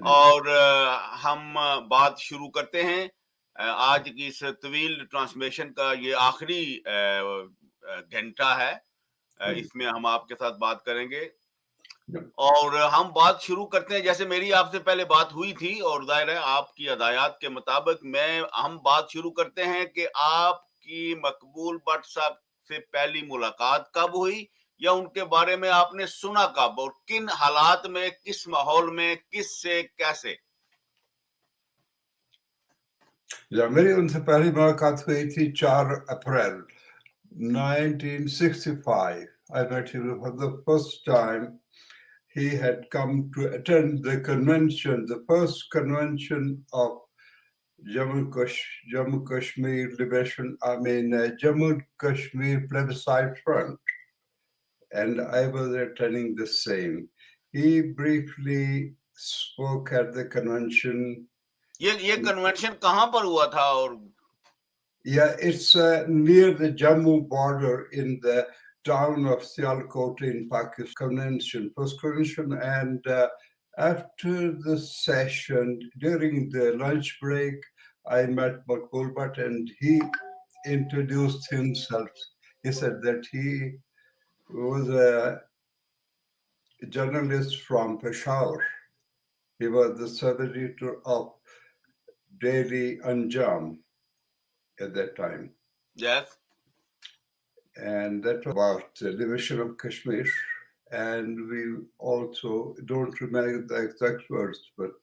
और हम बात शुरू करते हैं। आज की इस तवील ट्रांसमिशन का ये आखिरी घंटा है। इसमें हम आपके साथ बात करेंगे और हम बात शुरू करते हैं। जैसे मेरी आपसे पहले बात हुई थी और ज़ाहिर है आपकी हदायत के मुताबिक हम बात शुरू करते हैं कि आपकी मकबूल भट्ट साहब से पहली मुलाकात कब हुई या उनके बारे में आपने सुना कब और किन हालात में, किस माहौल में, किससे, कैसे? या मेरी उनसे पहली मुलाकात हुई थी 4 अप्रैल 1965. I met him for the first time. He had come to attend the convention, the first convention of Jammu Kashmir Liberation, Jammu Kashmir Plebiscite Front, and I was attending the same. He briefly spoke at the convention. ये convention कहाँ पर हुआ था और Yeah, it's near the Jammu border in the town of Sialkot in Pakistan. First convention, and after the session, during the lunch break, I met Maqbool Bhat, and he introduced himself. He said that he was a journalist from Peshawar. He was the sub-editor of Daily Anjam at that time. Yes. And that was about the liberation of Kashmir. And we also don't remember the exact words, but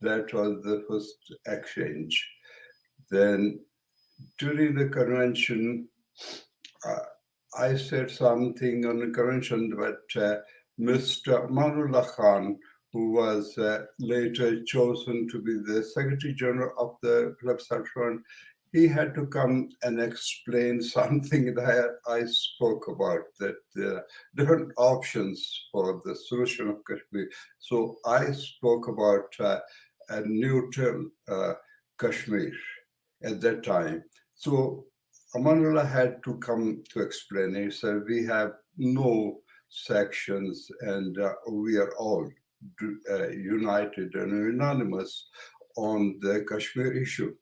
that was the first exchange. Then during the convention, I said something on the convention that Mr. Manullah Khan, who was later chosen to be the Secretary General of the Plebiscite Front, he had to come and explain something that I spoke about, that different options for the solution of Kashmir. So I spoke about a neutral Kashmir at that time. So Amanullah had to come to explain. He said, we have no sections and we are all united and unanimous on the Kashmir issue.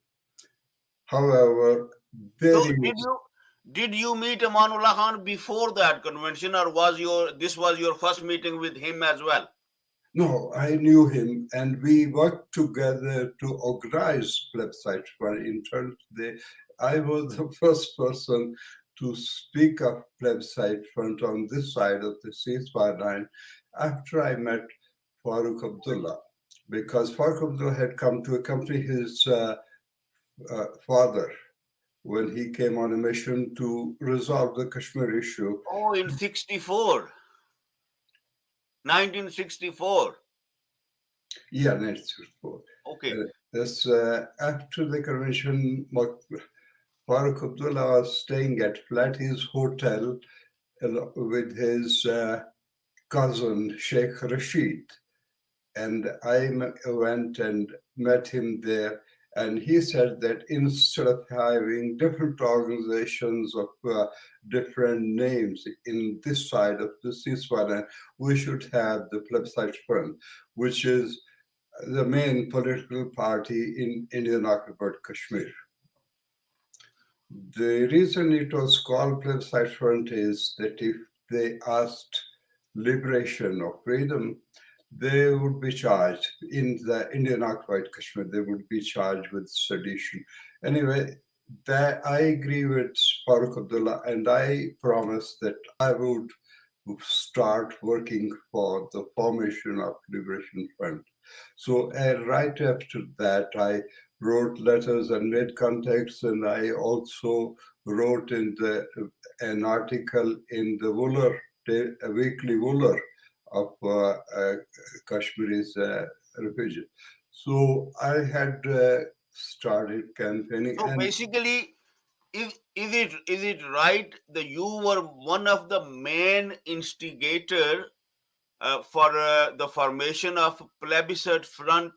However, So very did you meet Amanullah Khan before that convention, or this was your first meeting with him as well? No, I knew him, and we worked together to organize plebiscite. In terms, I was the first person to speak of plebiscite front on this side of the ceasefire line after I met Farooq Abdullah, because Farooq Abdullah had come to accompany his father when he came on a mission to resolve the Kashmir issue. Oh, in 1964. Yeah, 1964. Okay. After the convention, Farooq Abdullah was staying at Flatty's Hotel with his cousin Sheikh Rashid. And I went and met him there. And he said that instead of having different organizations of different names in this side of the ceasefire, we should have the Plebiscite Front, which is the main political party in Indian occupied Kashmir. The reason it was called Plebiscite Front is that if they asked liberation or freedom, they would be charged in the Indian occupied Kashmir. They would be charged with sedition. Anyway, that I agree with Farooq Abdullah, and I promised that I would start working for the formation of Liberation Front. So right after that, I wrote letters and made contacts, and I also wrote an article in the weekly Wooler of Kashmiri's refugees. So I had started campaigning. So And basically, is it right that you were one of the main instigator for the formation of plebiscite front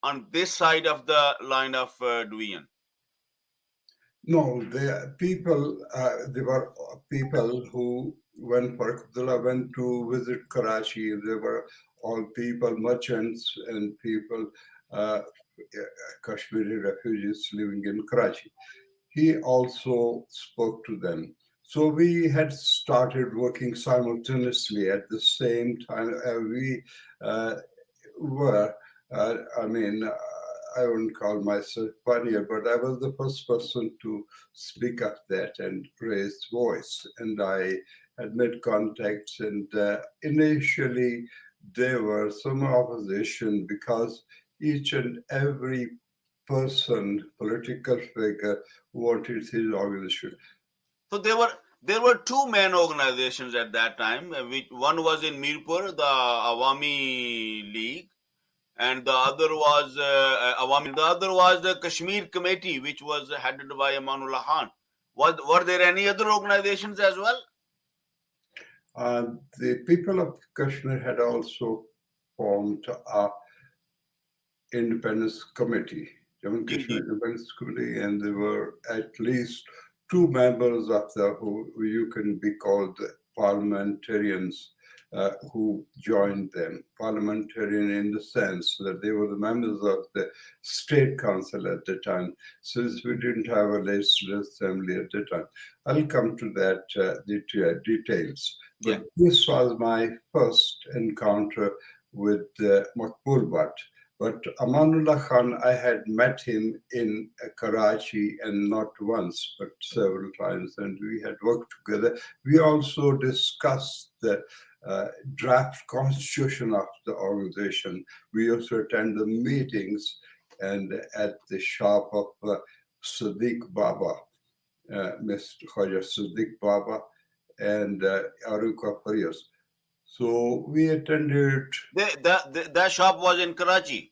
on this side of the line of division? no, there were people who, when Farooq Abdullah went to visit Karachi, there were all people, merchants and people, Kashmiri refugees living in Karachi. He also spoke to them. So we had started working simultaneously at the same time. We uh, were, I mean, I wouldn't call myself pioneer, but I was the first person to speak up that and raise voice. And I had made contacts, and initially there were some opposition because each and every person, political figure, wanted his organization. So there were two main organizations at that time. Which one was in Mirpur, the Awami League, and the other was the other was the Kashmir Committee, which was headed by Amanullah Khan. Were there any other organizations as well? The people of Kashmir had also formed a independence committee, Jammu and Ji, Kashmir ji. Independence Committee, and there were at least two members of the who you can be called parliamentarians who joined them. Parliamentarian in the sense that they were the members of the state council at the time, since we didn't have a legislative assembly at the time. I'll come to that details. Yeah. But this was my first encounter with Maqbool Bhat. But Amanullah Khan, I had met him in Karachi, and not once, but several times, and we had worked together. We also discussed the draft constitution of the organization. We also attend the meetings and at the shop of Sadiq Baba, Mr. Khaja Sadiq Baba, and Aruka Farias. So we attended. That shop was in Karachi.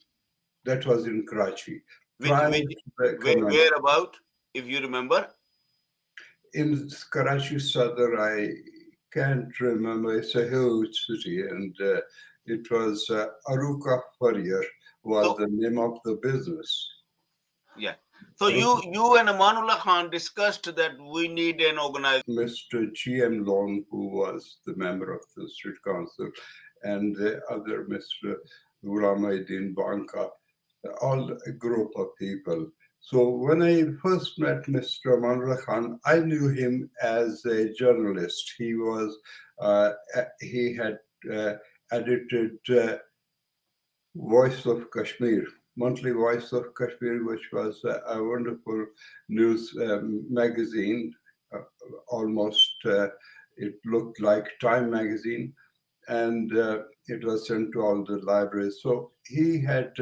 That was in Karachi. Which Prior which to the convention. where about, if you remember? In Karachi Sadr, I can't remember. It's a huge city, and it was Aruka Farrier was So the name of the business. yeah. So Aruka, you and Amanullah Khan discussed that we need an organization. Mr. G.M. Long, who was the member of the street council, and the other Mr. Gulamaddin Banka, all a group of people. So when I first met Mr. Amanullah Khan, I knew him as a journalist. He had edited Voice of Kashmir, monthly Voice of Kashmir, which was a wonderful news magazine. Uh, Almost, it looked like Time magazine, and it was sent to all the libraries. So he had.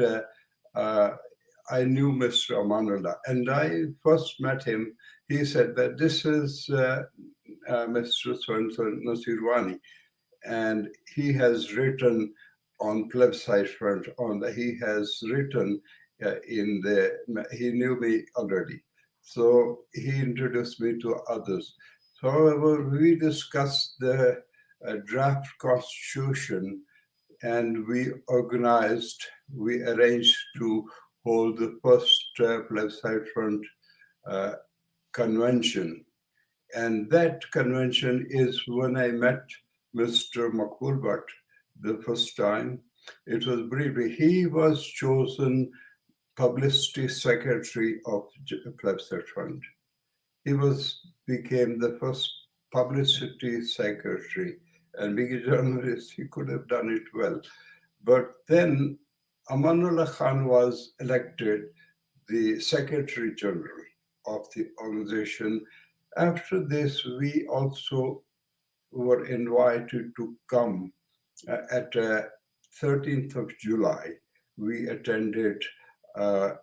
I knew Mr. Amanullah, and I first met him. He said that this is Mr. Naseer Wani, and he has written on plebiscite front. He has written in the. He knew me already, so he introduced me to others. So, however, we discussed the draft constitution, and we arranged to hold the first plebiscite front convention. And that convention is when I met Mr. Maqbool Bhat the first time. It was briefly, he was chosen publicity secretary of plebiscite front. He became the first publicity secretary, and being a journalist, he could have done it well. But then Amanullah Khan was elected the Secretary General of the organization. After this, we also were invited to come at 13th of July. We attended a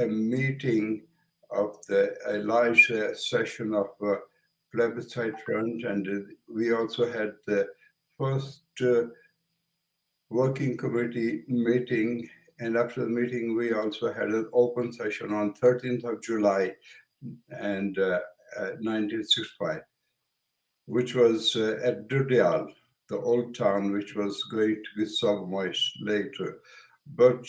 meeting of a large session of plebiscite front, and we also had the first working committee meeting, and after the meeting we also had an open session on 13th of July and 1965, which was at Dudyal, the old town, which was going to be submerged later. But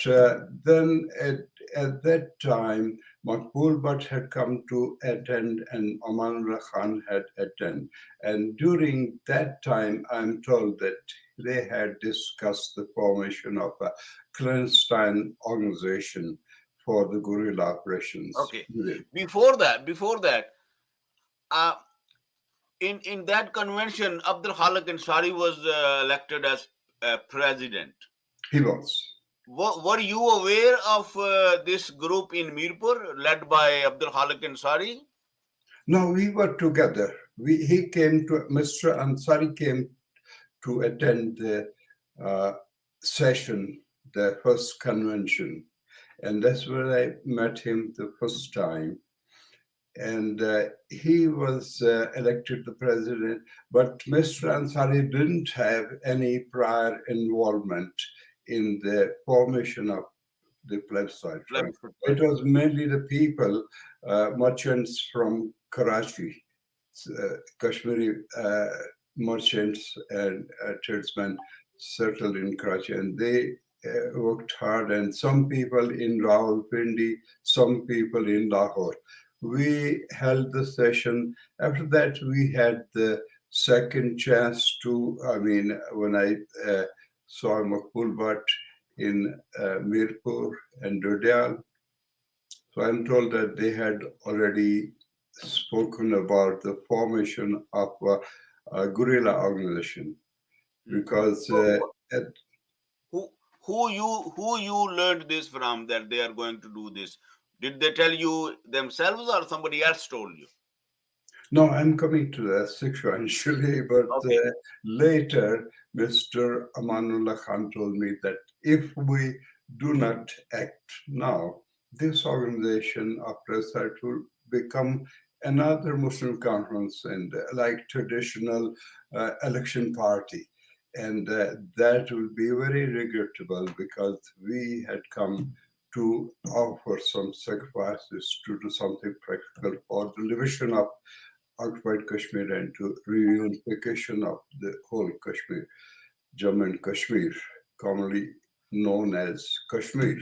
then at that time, Maqbool Bhat had come to attend and Amanullah Khan had attended. And during that time, I'm told that they had discussed the formation of a clandestine organization for the guerrilla operations. Okay. Before that, uh, in that convention, Abdul Khalik Ansari was elected as president. He was. Were you aware of this group in Mirpur led by Abdul Khalik Ansari? No, we were together. Mr. Ansari came to attend the session, the first convention. And that's where I met him the first time. And he was elected the president, but Mr. Ansari didn't have any prior involvement in the formation of the plebiscite front. It was mainly the people, merchants from Karachi, Kashmiri merchants and tradesmen settled in Karachi, and they worked hard, and some people in Rawalpindi, some people in Lahore. We held the session. After that, we had the second chance to, when I saw Maqbool Bhat in Mirpur and Dodial. So I'm told that they had already spoken about the formation of a guerrilla organization, because who you learned this from, that they are going to do this? Did they tell you themselves or somebody else told you? No, I'm coming to that sequentially, but Okay. Later, Mr. Amanullah Khan told me that if we do not act now, this organization of Prasad will become another Muslim conference and like traditional election party. And that will be very regrettable, because we had come to offer some sacrifices to do something practical for the liberation of occupied Kashmir and to reunification of the whole Kashmir, Jammu and Kashmir, commonly known as Kashmir.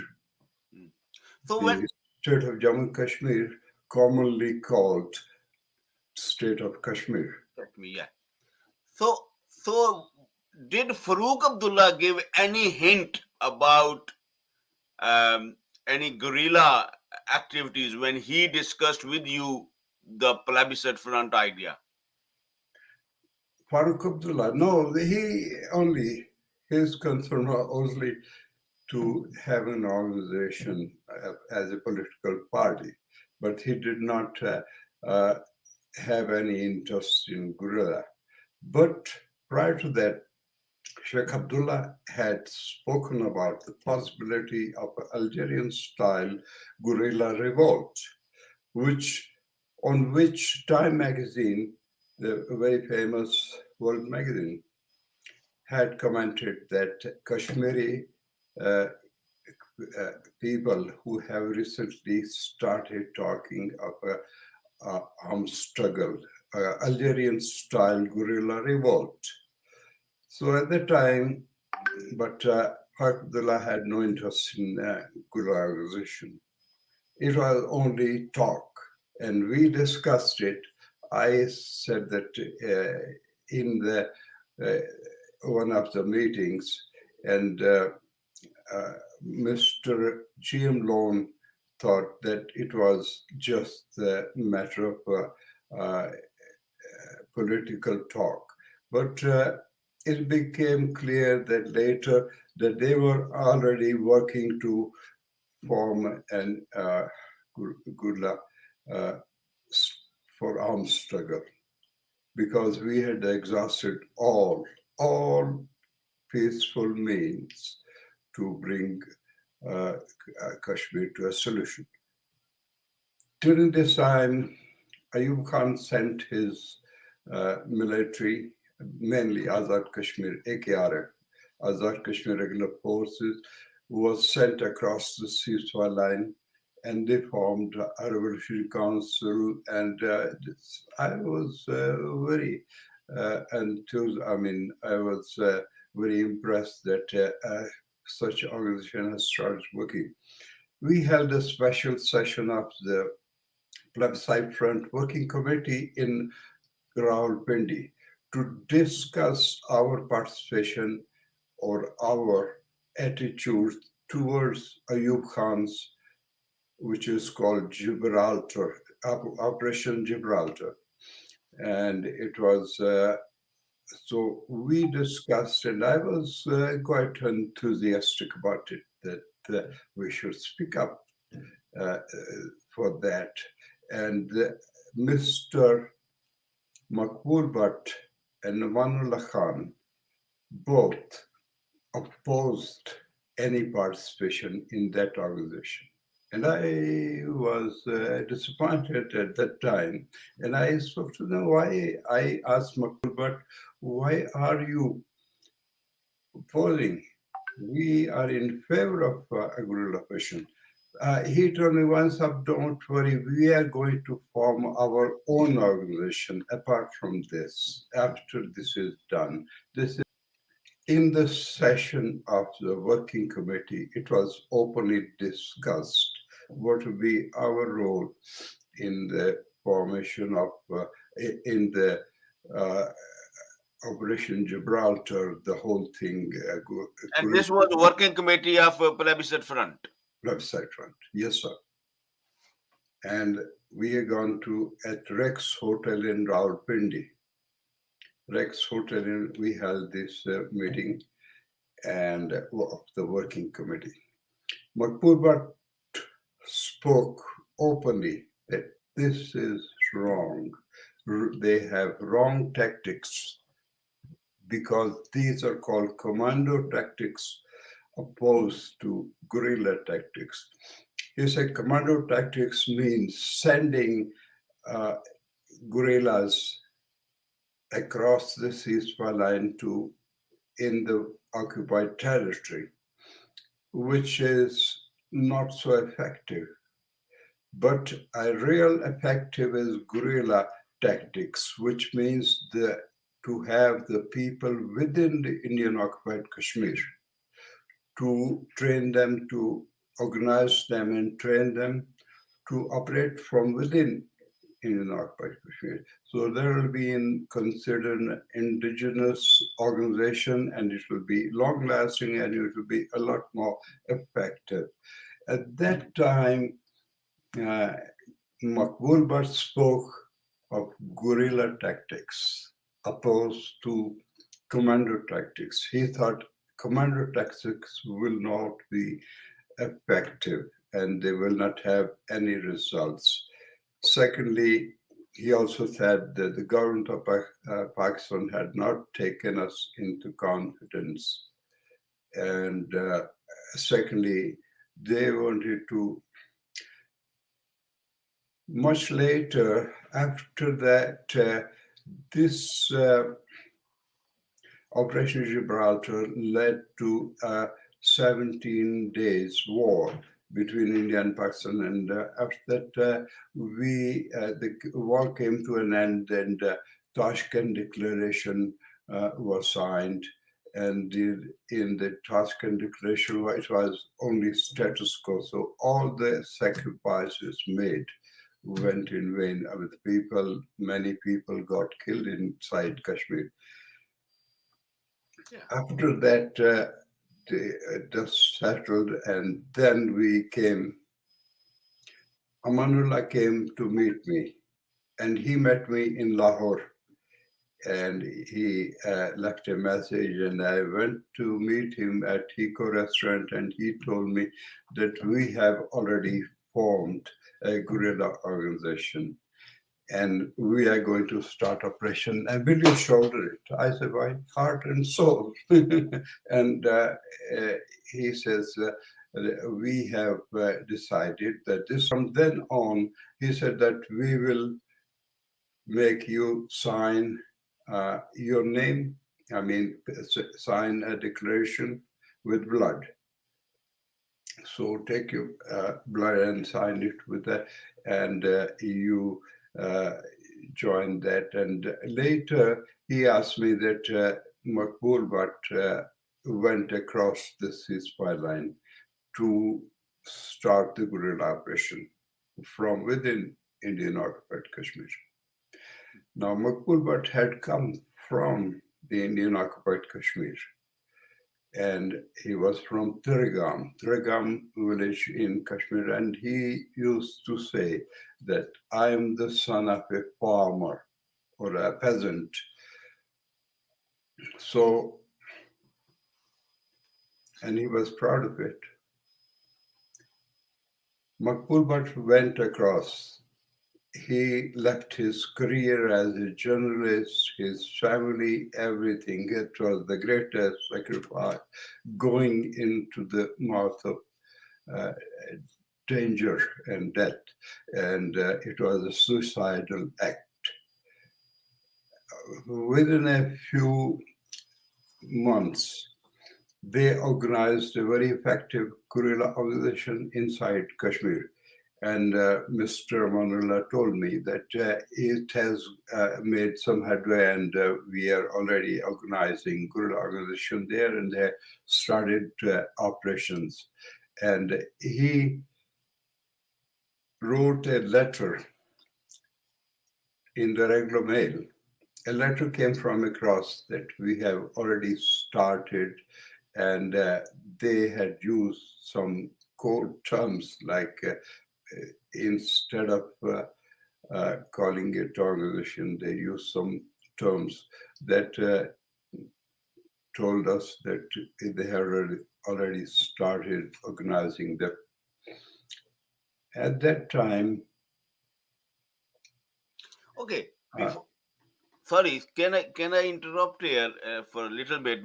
So the state of Jammu and Kashmir, commonly called state of Kashmir. Yeah. So did Farooq Abdullah give any hint about any guerrilla activities when he discussed with you the plebiscite front idea? Farooq Abdullah, no, his concern was only to have an organization as a political party, but he did not have any interest in guerrilla. But prior to that, Sheikh Abdullah had spoken about the possibility of an Algerian-style guerrilla revolt, on which Time magazine, the very famous world magazine, had commented that Kashmiri people who have recently started talking of a armed struggle, Algerian-style guerrilla revolt. So at the time, but Abdullah had no interest in guerrilla organization. It was only talk, and we discussed it. I said that in the one of the meetings, and Mr. G.M. Lone thought that it was just a matter of political talk. But it became clear that later that they were already working to form an guerrilla for armed struggle, because we had exhausted all peaceful means to bring Kashmir to a solution. During this time, Ayub Khan sent his military, mainly Azad Kashmir, AKRF, Azad Kashmir Regular Forces, was sent across the ceasefire line, and they formed a revolutionary council. And I was very enthused. I was very impressed that such organization has started working. We held a special session of the Plebiscite Front Working Committee in Rawalpindi to discuss our participation or our attitude towards Ayub Khan's, which is called Gibraltar, Operation Gibraltar. And it was, so we discussed, and I was quite enthusiastic about it, that we should speak up for that. And Mr. Maqbool Bhat and Amanullah Khan both opposed any participation in that organization. And I was disappointed at that time. And I spoke to them why. I asked Maqbool Bhat, why are you opposing? We are in favor of a guerrilla operation. He told me once up, don't worry, we are going to form our own organization apart from this, after this is done. This is in the session of the working committee, it was openly discussed what would be our role in the formation of, in the Operation Gibraltar, the whole thing. And this was the working committee of Plebiscite Front. Plebiscite Front, yes, sir. And we are gone to at Rex Hotel in Rawalpindi. Rex Hotel, we held this meeting and of the working committee. Maqbool Bhat spoke openly that this is wrong. They have wrong tactics because these are called commando tactics opposed to guerrilla tactics. He said commando tactics means sending guerrillas across the ceasefire line to in the occupied territory, which is not so effective. But a real effective is guerrilla tactics, which means to have the people within the Indian occupied Kashmir, to train them, to organize them and train them to operate from within Indian occupied Kashmir. So there will be considered an indigenous organization, and it will be long lasting and it will be a lot more effective. At that time, Maqbool Bhat spoke of guerrilla tactics opposed to commando tactics. He thought commando tactics will not be effective and they will not have any results. Secondly, he also said that the government of Pakistan had not taken us into confidence. And secondly, they wanted to, much later, after that, this Operation Gibraltar led to a 17 days war between India and Pakistan, and after that, the war came to an end, and Tashkent Declaration was signed. And in the Tashkent Declaration, it was only status quo. So all the sacrifices made went in vain. With many people got killed inside Kashmir. Yeah. After that, they just settled, and then Amanullah came to meet me, and he met me in Lahore, and he left a message, and I went to meet him at Hiko restaurant, and he told me that we have already formed a guerrilla organization, and we are going to start operation. And will you shoulder it? I said, why? Heart and soul. And he says, we have decided that this, from then on, he said that we will make you sign your name, sign a declaration with blood. So take your blood and sign it with that, and you joined that. And later he asked me that Maqbool Bhat went across the ceasefire line to start the guerrilla operation from within Indian occupied Kashmir. Now, Maqbool Bhat had come from the Indian occupied Kashmir, and he was from Tirgam village in Kashmir, and he used to say that I am the son of a farmer or a peasant. So, and he was proud of it. Maqbool Bhat went across. He left his career as a journalist, his family, everything. It was the greatest sacrifice, going into the mouth of uh, danger and death, and it was a suicidal act. Within a few months, they organized a very effective guerrilla organization inside Kashmir. And Mr. Manullah told me that it has made some headway, and we are already organizing guerrilla organization there, and they started operations. And he wrote a letter in the regular mail. A letter came from across that we have already started, and they had used some code terms like instead of calling it organization, they used some terms that told us that they had already started organizing them. At that time, Okay. Sorry, can I interrupt here for a little bit?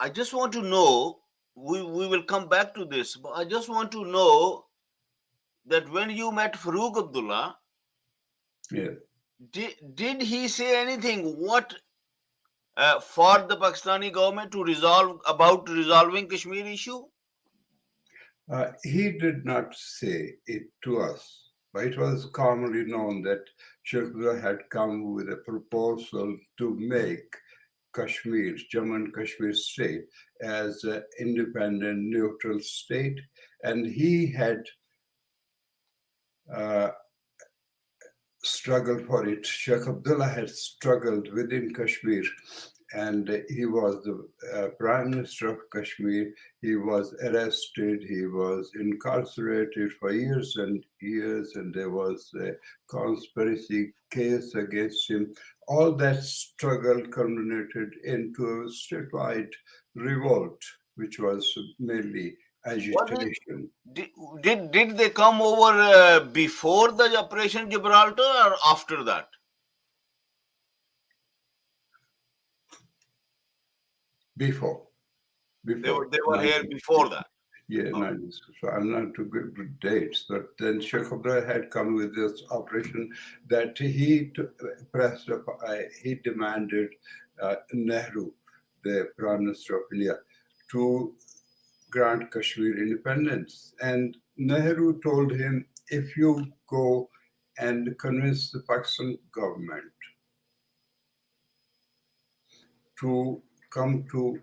I just want to know. We will come back to this, but I just want to know that when you met Farooq Abdullah, yeah, did he say anything? What for the Pakistani government to resolving Kashmir issue? he did not say it to us, but it was commonly known that Sheikh Abdullah had come with a proposal to make Kashmir, Jammu and Kashmir state, as an independent, neutral state, and he had uh, struggled for it. Sheikh Abdullah had struggled within Kashmir, and he was the Prime Minister of Kashmir. He was arrested, he was incarcerated for years and years, and there was a conspiracy case against him. All that struggle culminated into a statewide revolt, which was mainly Was it agitation. did they come over before the Operation Gibraltar or after that? Before, before They were here 19. before that. Yeah, Oh, 90s. So I'm not too good with dates, but then Sheikh Abdullah had come with this operation that pressed up, he demanded Nehru, the Prime Minister of India, to grant Kashmir independence. And Nehru told him, if you go and convince the Pakistan government to come to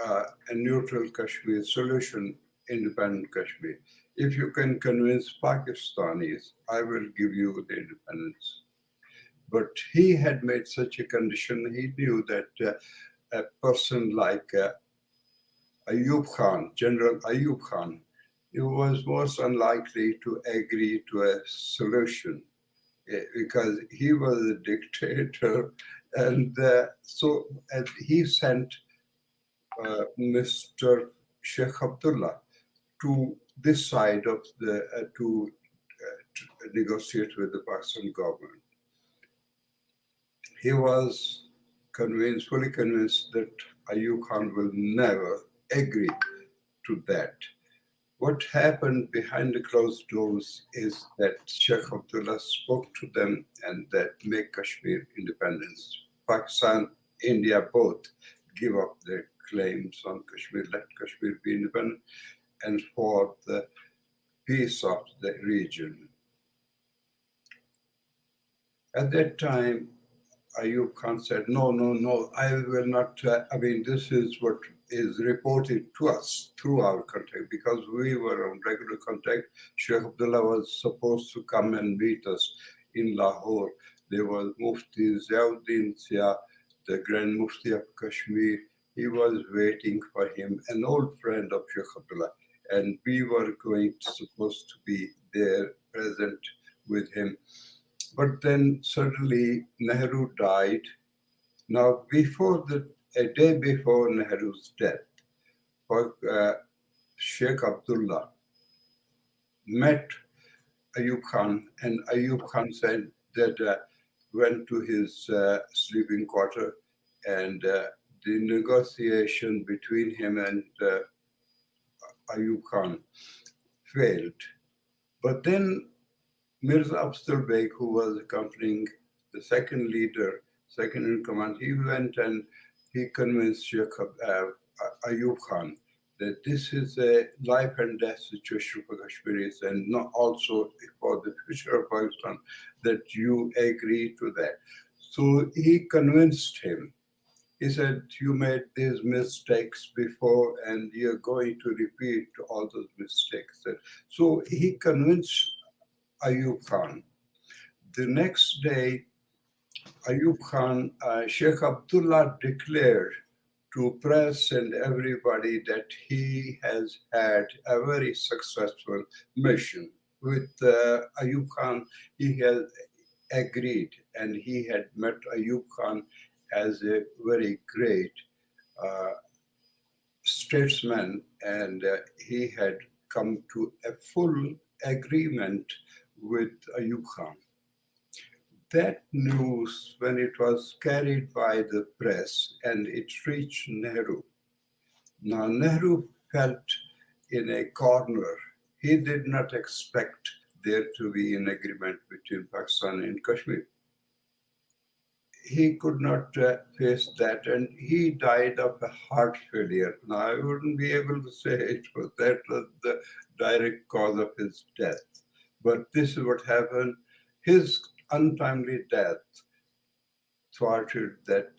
a neutral Kashmir solution, independent Kashmir. If you can convince Pakistanis, I will give you the independence. But he had made such a condition, he knew that a person like Ayub Khan, General Ayub Khan, he was most unlikely to agree to a solution because he was a dictator. And and he sent Mr. Sheikh Abdullah to this side of to negotiate with the Pakistan government. He was convinced, fully convinced that Ayub Khan will never agree to that. What happened behind the closed doors is that Sheikh Abdullah spoke to them and that make Kashmir independence. Pakistan, India both give up their claims on Kashmir, let Kashmir be independent, and for the peace of the region. At that time, Ayub Khan said, no, no, no, I will not, this is what is reported to us through our contact, because we were on regular contact. Sheikh Abdullah was supposed to come and meet us in Lahore. There was Mufti Ziauddin Sia, the Grand Mufti of Kashmir. He was waiting for him, an old friend of Sheikh Abdullah, and we were supposed to be there present with him. But then suddenly Nehru died. Now, a day before Nehru's death, Sheikh Abdullah met Ayub Khan, and Ayub Khan said that went to his sleeping quarter, and the negotiation between him and Ayub Khan failed. But then Mirza Afzal Beg, who was accompanying the second leader, second in command, he went and he convinced Sheikh Ayub Khan that this is a life and death situation for Kashmiris and not also for the future of Pakistan, that you agree to that. So he convinced him. He said, you made these mistakes before and you're going to repeat all those mistakes. So he convinced Ayub Khan. The next day, Ayub Khan, Sheikh Abdullah declared to press and everybody that he has had a very successful mission. With Ayub Khan, he has agreed, and he had met Ayub Khan as a very great statesman, and he had come to a full agreement with Ayub Khan. That news, when it was carried by the press and it reached Nehru, now Nehru felt in a corner. He did not expect there to be an agreement between Pakistan and Kashmir. He could not face that, and he died of a heart failure. Now, I wouldn't be able to say that was the direct cause of his death, but this is what happened. His untimely death thwarted that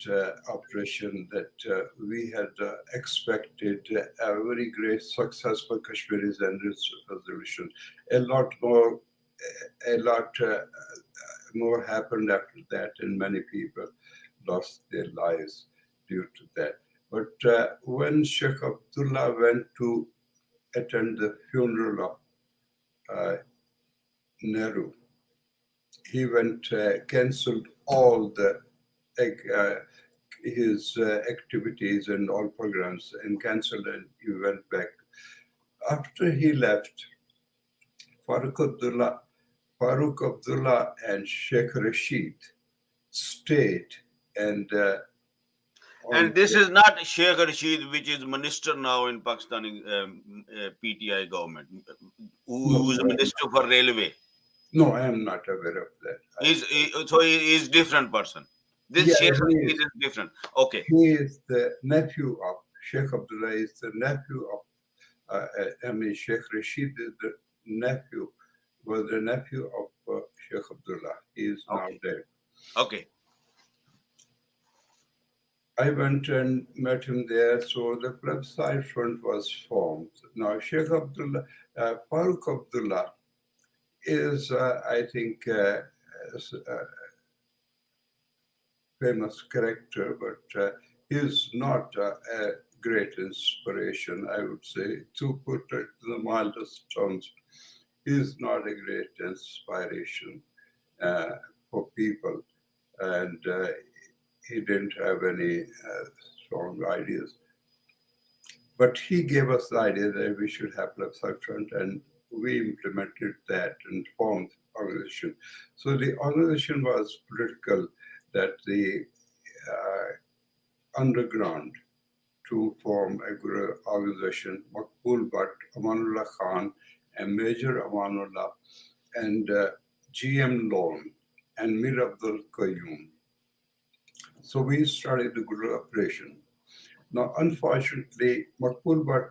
operation that we had expected a very great success for Kashmiris and its resolution. A lot more happened after that, and many people lost their lives due to that. But when Sheikh Abdullah went to attend the funeral of Nehru, he cancelled all his activities and all programs and cancelled, and he went back. After he left, Farooq Abdullah and Sheikh Rashid stayed, and And this is not Sheikh Rashid, which is minister now in Pakistani PTI government, who is a minister for railway. No, I am not aware of that. So he is different person. This Sheikh Rashid is different. Okay. He is the nephew of Sheikh Abdullah. Is the nephew of Sheikh Rashid is the nephew. Was the nephew of Sheikh Abdullah. He is now dead. Okay. I went and met him there, so the plebiscite front was formed. Now, Sheikh Abdullah, Farooq Abdullah is, I think, a famous character, but he's not a great inspiration, I would say. To put it in the mildest terms, he's not a great inspiration for people, and he didn't have any strong ideas. But he gave us the idea that we should have plebiscite front, and we implemented that and formed organization. So the organization was political, that the underground to form a good organization, Maqbool Bhat, Amanullah Khan, and Major Amanullah, and GM Lone, and Mir Abdul Qayyum. So we started the good operation. Now, unfortunately, Maqbool Bhat,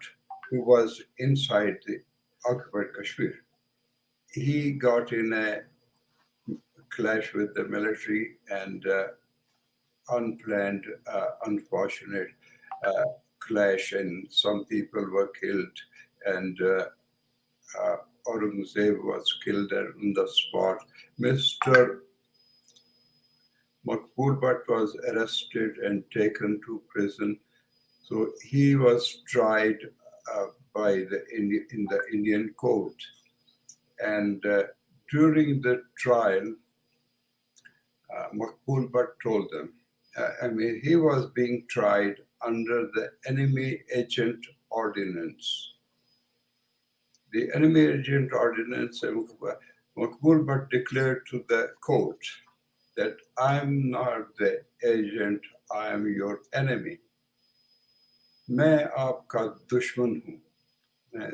who was inside the occupied Kashmir, he got in a clash with the military, and unplanned, unfortunate clash, and some people were killed, and Aurangzeb was killed on the spot. Mr. Maqbool Bhat was arrested and taken to prison. So he was tried by in the Indian court. And during the trial, Maqbool Bhat told them, he was being tried under the enemy agent ordinance. The enemy agent ordinance, Maqbool Bhat declared to the court that I'm not the agent, I am your enemy. मैं आपका दुश्मन हूँ, मैं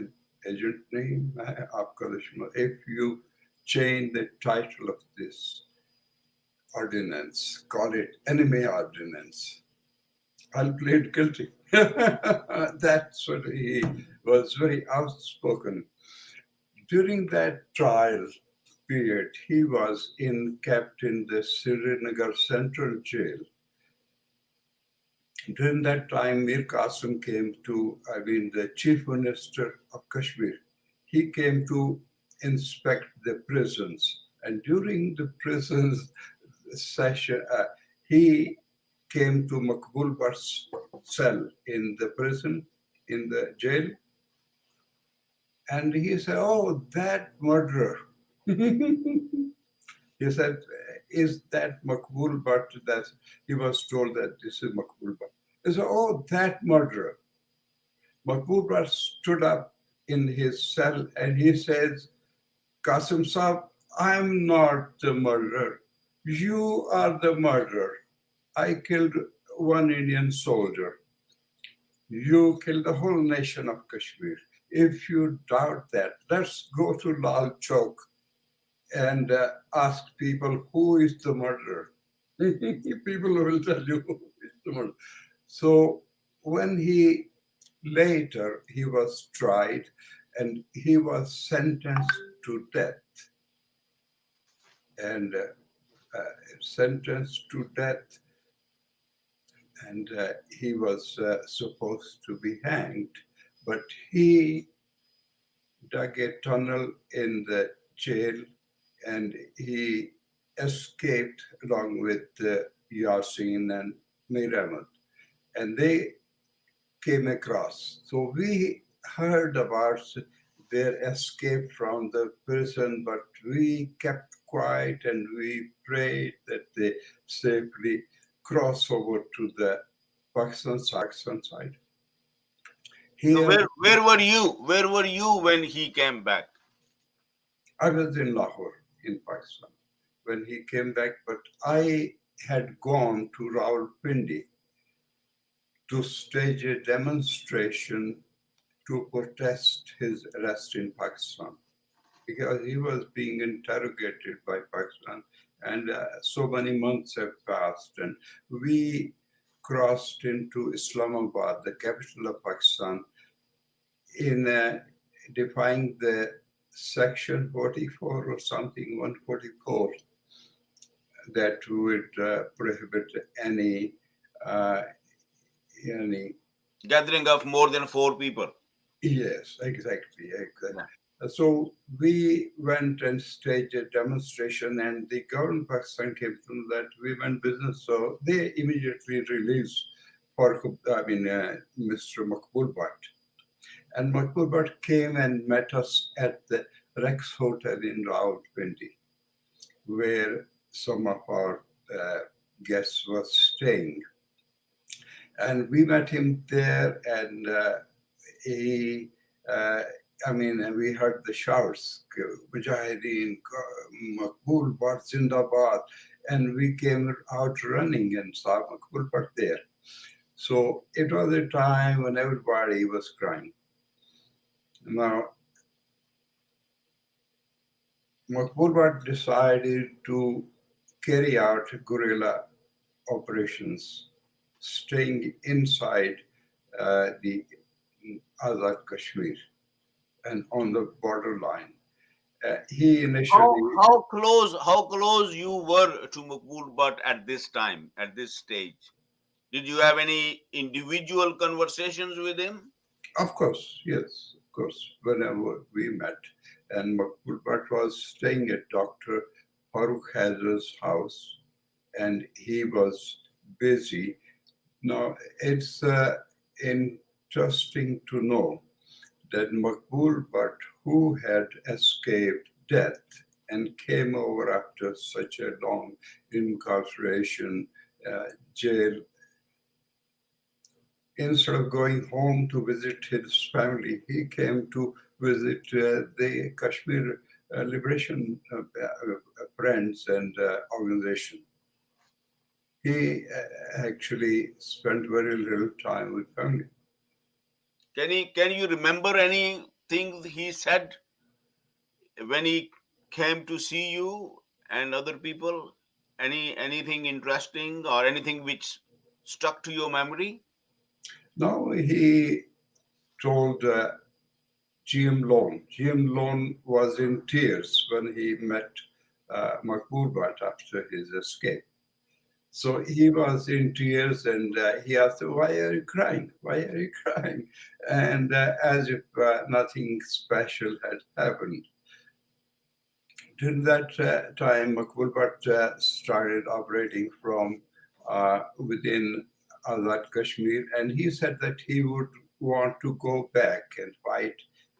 agent नहीं, मैं आपका दुश्मन. If you change the title of this ordinance, call it enemy ordinance, I'll plead guilty. That's what he was very outspoken. During that trial period, he was kept in the Srinagar Central Jail. During that time, Mir Qasim came to, the Chief Minister of Kashmir. He came to inspect the prisons. And during the prisons session, he came to Maqbool Bhat's cell in the prison, in the jail. And he said, oh, that murderer. He said, is that Maqbool Bhat? He was told that this is Maqbool Bhat. He said, oh, that murderer. Maqbool Bhat stood up in his cell and he says, Qasim Saab, I'm not the murderer. You are the murderer. I killed one Indian soldier. You killed the whole nation of Kashmir. If you doubt that, let's go to Lal Chowk and ask people who is the murderer. People will tell you who is the murderer. So when he was tried and he was sentenced to death. And sentenced to death. And he was supposed to be hanged, but he dug a tunnel in the jail and he escaped along with Yasin and Mir Ahmed. And they came across. So we heard about their escape from the prison, but we kept quiet and we prayed that they safely cross over to the Pakistan side. So where were you? Where were you when he came back? I was in Lahore, in Pakistan, when he came back, but I had gone to Rawalpindi to stage a demonstration to protest his arrest in Pakistan, because he was being interrogated by Pakistan, and so many months have passed, and we crossed into Islamabad, the capital of Pakistan, in defying the section 44 or something, 144, that would prohibit any Gathering of more than 4 people. Yes, exactly. Yeah. So we went and staged a demonstration, and the government of Pakistan came to that we went business. So they immediately released Mr. Maqbool Bhat. And Maqbool Bhat came and met us at the Rex Hotel in Rawalpindi, where some of our guests were staying. And we met him there, and we heard the shouts, Mujahideen, Maqbool Bhat Zindabad, and we came out running and saw Maqbool Bhat there. So it was a time when everybody was crying. Now, Maqbool Bhat decided to carry out guerrilla operations, staying inside the Azad Kashmir and on the borderline. He initially... How close you were to Maqbool Bhat at this time, at this stage? Did you have any individual conversations with him? Of course, yes, of course. Whenever we met, and Maqbool Bhat was staying at Dr. Farooq Haider's house, and he was busy. Now, it's interesting to know that Maqbool Bhat, who had escaped death and came over after such a long incarceration, jail, instead of going home to visit his family, he came to visit the Kashmir Liberation Friends and organization. He actually spent very little time with family. Can you remember anything he said when he came to see you and other people? Anything interesting or anything which stuck to your memory? Now he told GM Lone. GM Lone was in tears when he met Maqbool Bhat after his escape. So he was in tears and he asked, "Why are you crying? Why are you crying?" And as if nothing special had happened. During that time, Maqbool Bhat started operating from within Azad Kashmir, and he said that he would want to go back and fight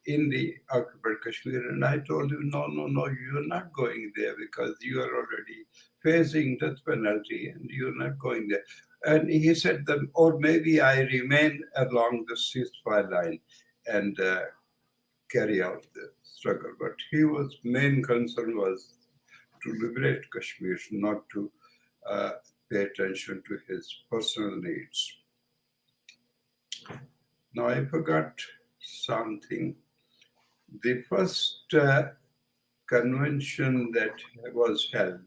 in the occupied Kashmir. And I told him, no, no, no, you're not going there because you are already facing death penalty and you're not going there. And he said that, or maybe I remain along the ceasefire line and carry out the struggle. But his main concern was to liberate Kashmir, not to pay attention to his personal needs. Now, I forgot something. The first convention that was held,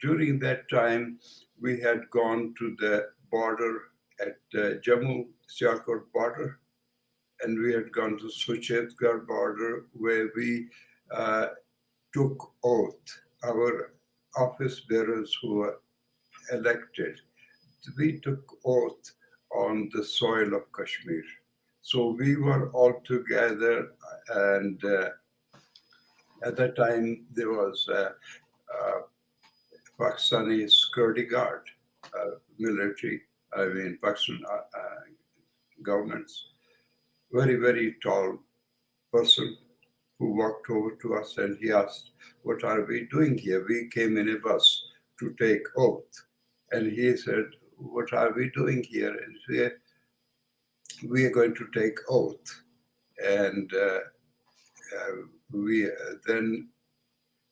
during that time, we had gone to the border at the Jammu Sialkot border, and we had gone to Suchetgarh border where we took oath. Our office bearers who were elected, we took oath on the soil of Kashmir. So we were all together, and at that time there was a Pakistani security guard, military, Pakistan government's very, very tall person who walked over to us and he asked, "What are we doing here? We came in a bus to take oath." And he said, "What are we doing here?" And we are going to take oath. And we then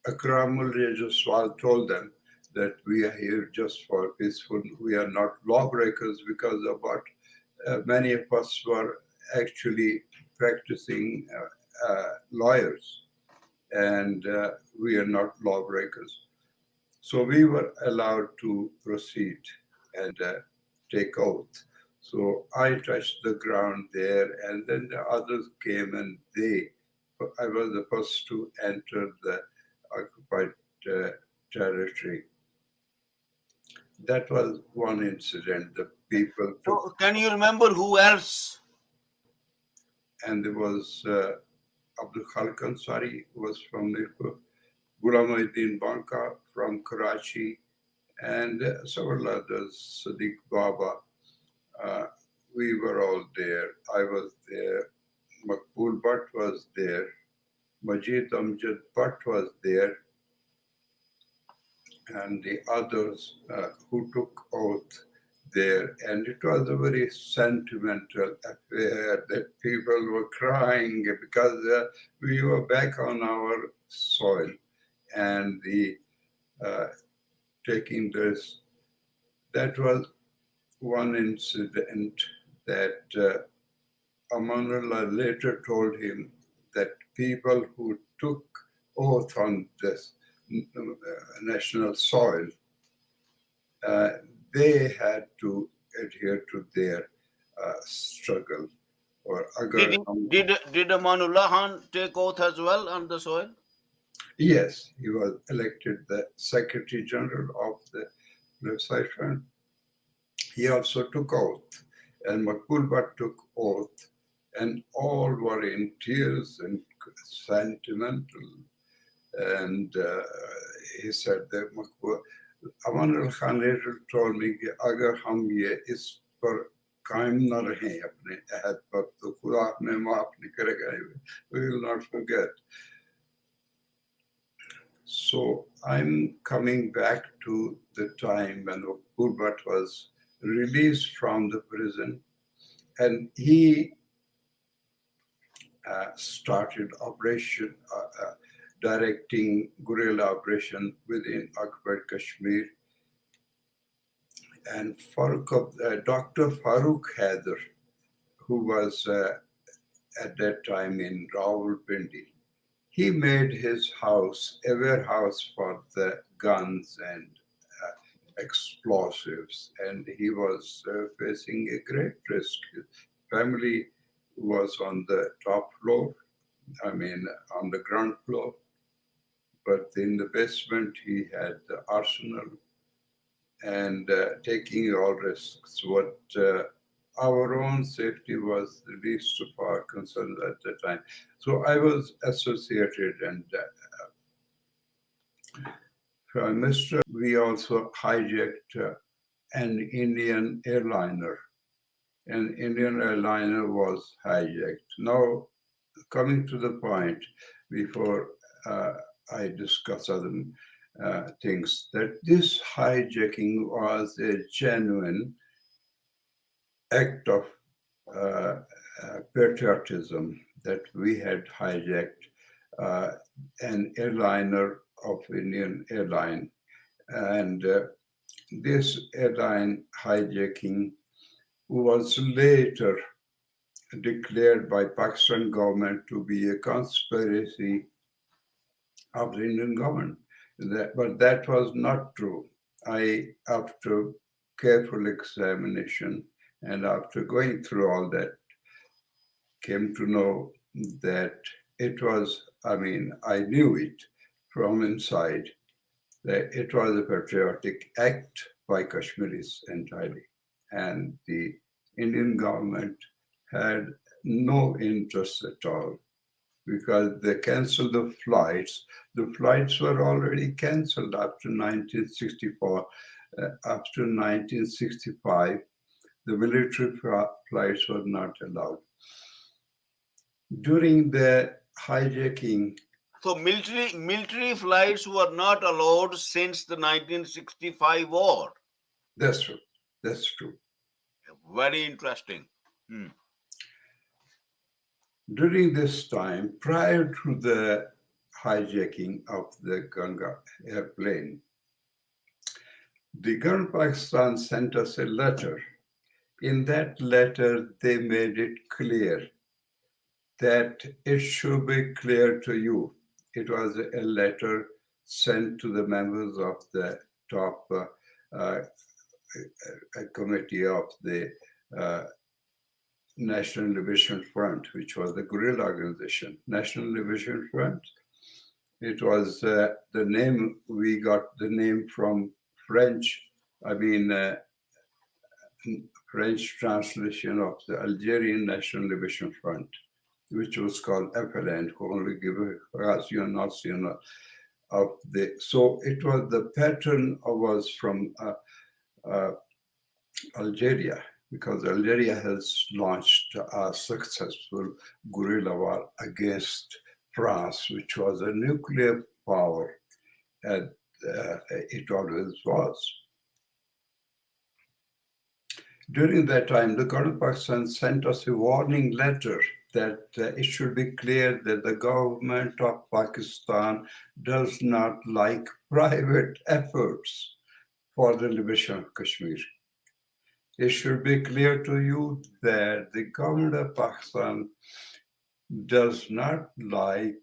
Akramul Rajaswal told them that we are here just for peaceful. We are not lawbreakers because about many of us were actually practicing lawyers, and we are not lawbreakers. So we were allowed to proceed and take oath. So I touched the ground there, and then the others came, and I was the first to enter the occupied territory. That was one incident. The people took, So can you remember who else? and there was Abdul Khalik Ansari was from Nirpur, Ghulam Muhyiddin Banka from Karachi, and several others, Sadiq Baba. We were all there. I was there. Maqbool Bhat was there. Majid Amjad Bhat was there. And the others who took oath there. And it was a very sentimental affair that people were crying because we were back on our soil and the taking this. That was one incident that Amanullah later told him that people who took oath on this national soil, they had to adhere to their struggle. Or Did Amanullah Khan take oath as well on the soil? yes, he was elected the Secretary General of the Left Front. He also took oath, and Maqbool Bhat took oath, and all were in tears and sentimental. And he said that Aman al Khan later told me कि अगर हम ये इस पर कायम न रहें अपने अहद पर तो खुदा हमें माफ नहीं करेगा. We will not forget. So I'm coming back to the time when Maqbool Bhat was released from the prison, and he started operation, directing guerrilla operation within occupied Kashmir. And Dr. Farooq Haider, who was at that time in Rawalpindi, he made his house a warehouse for the guns and explosives, and he was facing a great risk. His family was on the top floor, on the ground floor, but in the basement he had the arsenal and taking all risks. What our own safety was the least of our concerns at the time. So I was associated, and Prime Minister, we also hijacked an Indian airliner. An Indian airliner was hijacked. Now, coming to the point, before I discuss other things, that this hijacking was a genuine act of patriotism, that we had hijacked an airliner of Indian airline. And this airline hijacking was later declared by Pakistan government to be a conspiracy of the Indian government. But that was not true. After careful examination and after going through all that, came to know that it was, I knew it from inside, that it was a patriotic act by Kashmiris entirely. And the Indian government had no interest at all, because they canceled the flights. The flights were already canceled after 1964. After 1965, the military flights were not allowed. During the hijacking, so military flights were not allowed since the 1965 war. That's true. That's true. Very interesting. During this time, prior to the hijacking of the Ganga airplane, the government of Pakistan sent us a letter. In that letter, they made it clear that it should be clear to you. It was a letter sent to the members of the top committee of the National Liberation Front, which was the guerrilla organization. National Liberation Front. It was the name, we got the name from French, French translation of the Algerian National Liberation Front, which was called FLN, of the. So it was, the pattern was from Algeria, because Algeria has launched a successful guerrilla war against France, which was a nuclear power, and it always was. During that time, the government of Pakistan sent us a warning letter that it should be clear that the government of Pakistan does not like private efforts for the liberation of Kashmir. It should be clear to you that the government of Pakistan does not like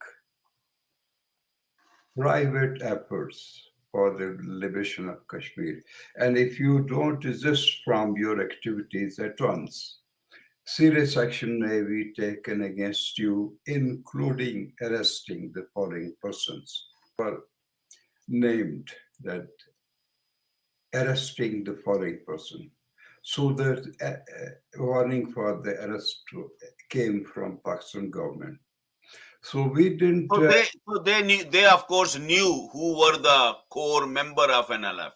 private efforts for the liberation of Kashmir. And if you don't desist from your activities at once, serious action may be taken against you, including arresting the following persons. Were named that arresting the following person. So the warning for the arrest came from Pakistan government. So we didn't. So they of course knew who were the core member of NLF.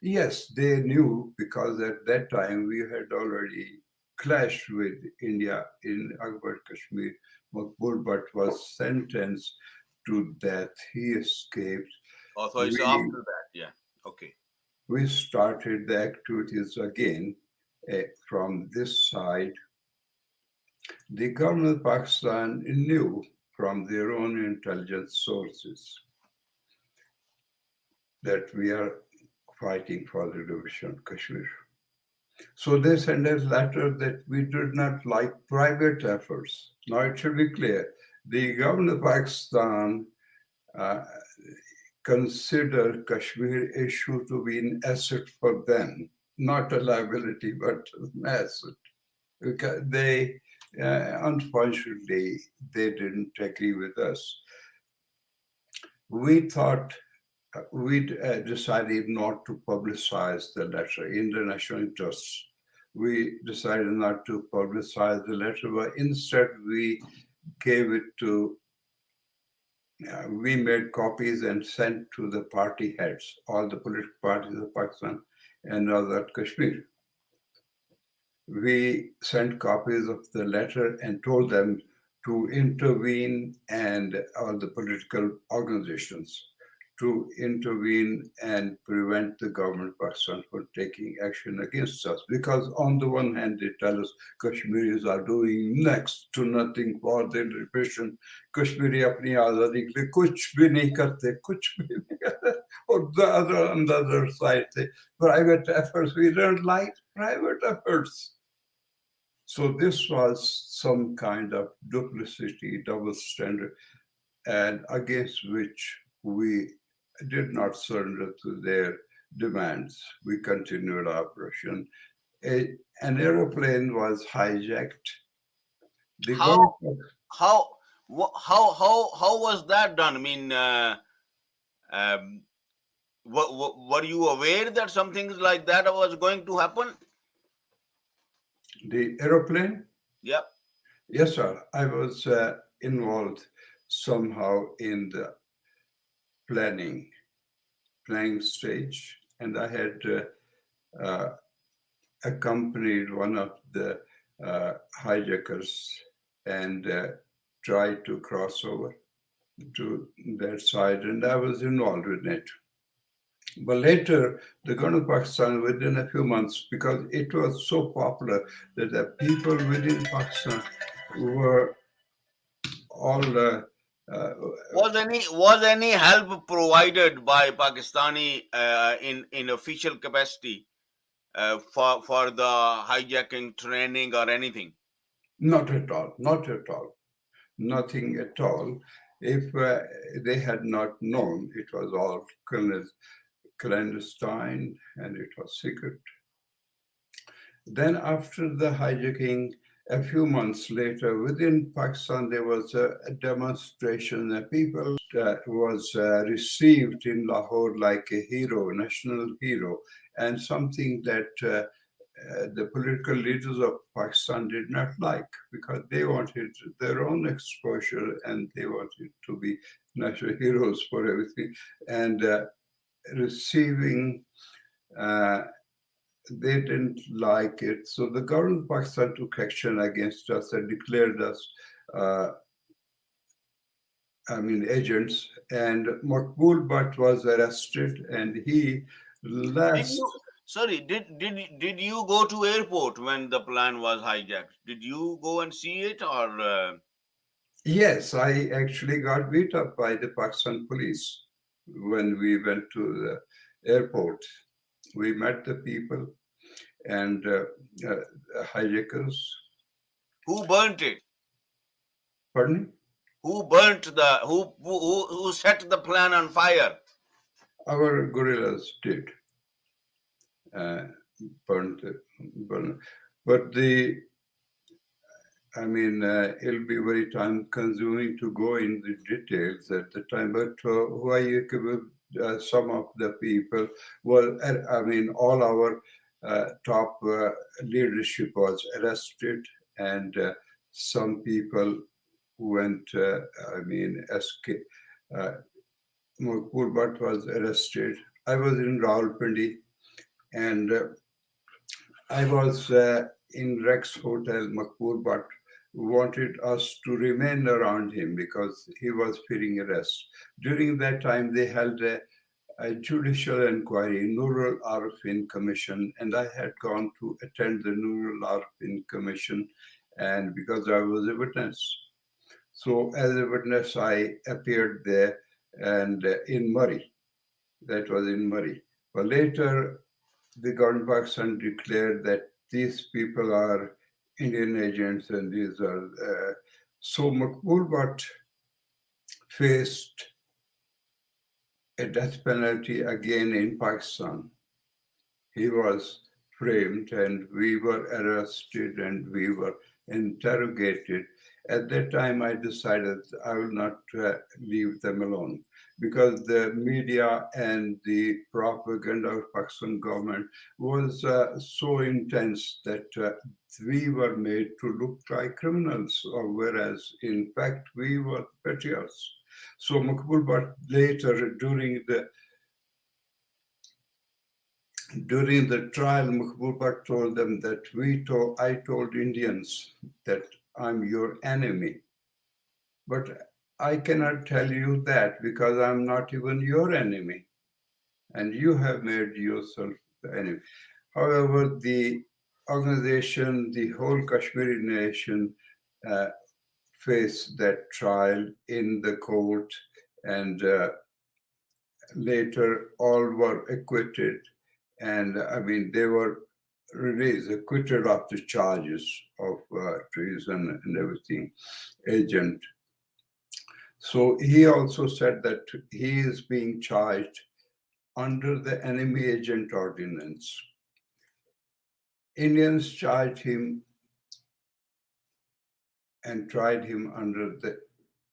Yes, they knew because at that time we had already clashed with India in Akbar Kashmir. Maqbool Bhat was sentenced to death. He escaped. Oh, so it's We after that. Yeah. Okay. we started the activities again from this side. The government of Pakistan knew from their own intelligence sources that we are fighting for the division of Kashmir. So they sent a letter that we did not like private efforts. Now it should be clear, the government of Pakistan uh, consider Kashmir issue to be an asset for them, not a liability, but an asset. Because they, unfortunately, they didn't agree with us. We thought we decided not to publicize the letter in the national interest. We decided not to publicize the letter, but instead we gave it to, we made copies and sent to the party heads, all the political parties of Pakistan and other Kashmir. We sent copies of the letter and told them to intervene, and all the political organizations to intervene and prevent the government of Pakistan from taking action against us. Because on the one hand, they tell us Kashmiris are doing next to nothing for their repression. Kashmiri apni azadi ke liye kuch bhi nahi karte, kuch bhi nahi karte. Or the other, on the other side, the private efforts, we don't like private efforts. So this was some kind of duplicity, double standard, and against which we did not surrender to their demands. We continued operation. An aeroplane was hijacked. The How government, how how was that done? I mean, um, were you aware that something like that was going to happen? the aeroplane, Yep. yes, sir. I was involved somehow in the planning, planning stage, and I had accompanied one of the hijackers and tried to cross over to their side, and I was involved in it. But later, the government of Pakistan, within a few months, because it was so popular that the people within Pakistan were all uh, Was any help provided by Pakistani in official capacity for the hijacking training or anything? not at all, not at all, nothing at all. If they had not known, it was all clandestine and it was secret. Then, after the hijacking, a few months later, within Pakistan, there was a demonstration. That people was received in Lahore like a hero, national hero, and something that the political leaders of Pakistan did not like because they wanted their own exposure and they wanted to be national heroes for everything. And receiving uh, they didn't like it. So the government of Pakistan took action against us and declared us, uh, agents. And Maqbool Bhat was arrested and he Did last. you, sorry, did you go to airport when the plane was hijacked? Did you go and see it, or Yes, I actually got beat up by the Pakistan police when we went to the airport. We met the people and hijackers. who burnt it? Pardon me? Who burnt the who set the plane on fire? Our guerrillas did uh, burn. But it'll be very time consuming to go in the details at the time. But some of the people, well, all our top leadership was arrested, and some people went, escape. Uh, Maqbool Bhat was arrested. I was in Rawalpindi. And I was in Rex Hotel. Maqbool Bhat wanted us to remain around him because he was fearing arrest. During that time, they held a judicial inquiry, Nurul Arifin Commission, and I had gone to attend the Nurul Arifin Commission, and because I was a witness. So as a witness, I appeared there and in Murray. That was in Murray. But later, the government of Pakistan declared that these people are Indian agents and these are. So Maqbool Bhat faced a death penalty again in Pakistan. He was framed and we were arrested and we were interrogated. At that time, I decided I will not leave them alone because the media and the propaganda of Pakistan government was so intense that we were made to look like criminals, whereas in fact we were patriots. So Maqbool Bhat later during the trial, Maqbool Bhat told them that I told Indians that I'm your enemy. But I cannot tell you that because I'm not even your enemy. And you have made yourself the enemy. However, the organization, the whole Kashmiri nation faced that trial in the court, and later all were acquitted. And I mean, they were released, acquitted of the charges of treason and everything, agent. So he also said that he is being charged under the enemy agent ordinance. Indians charged him and tried him under the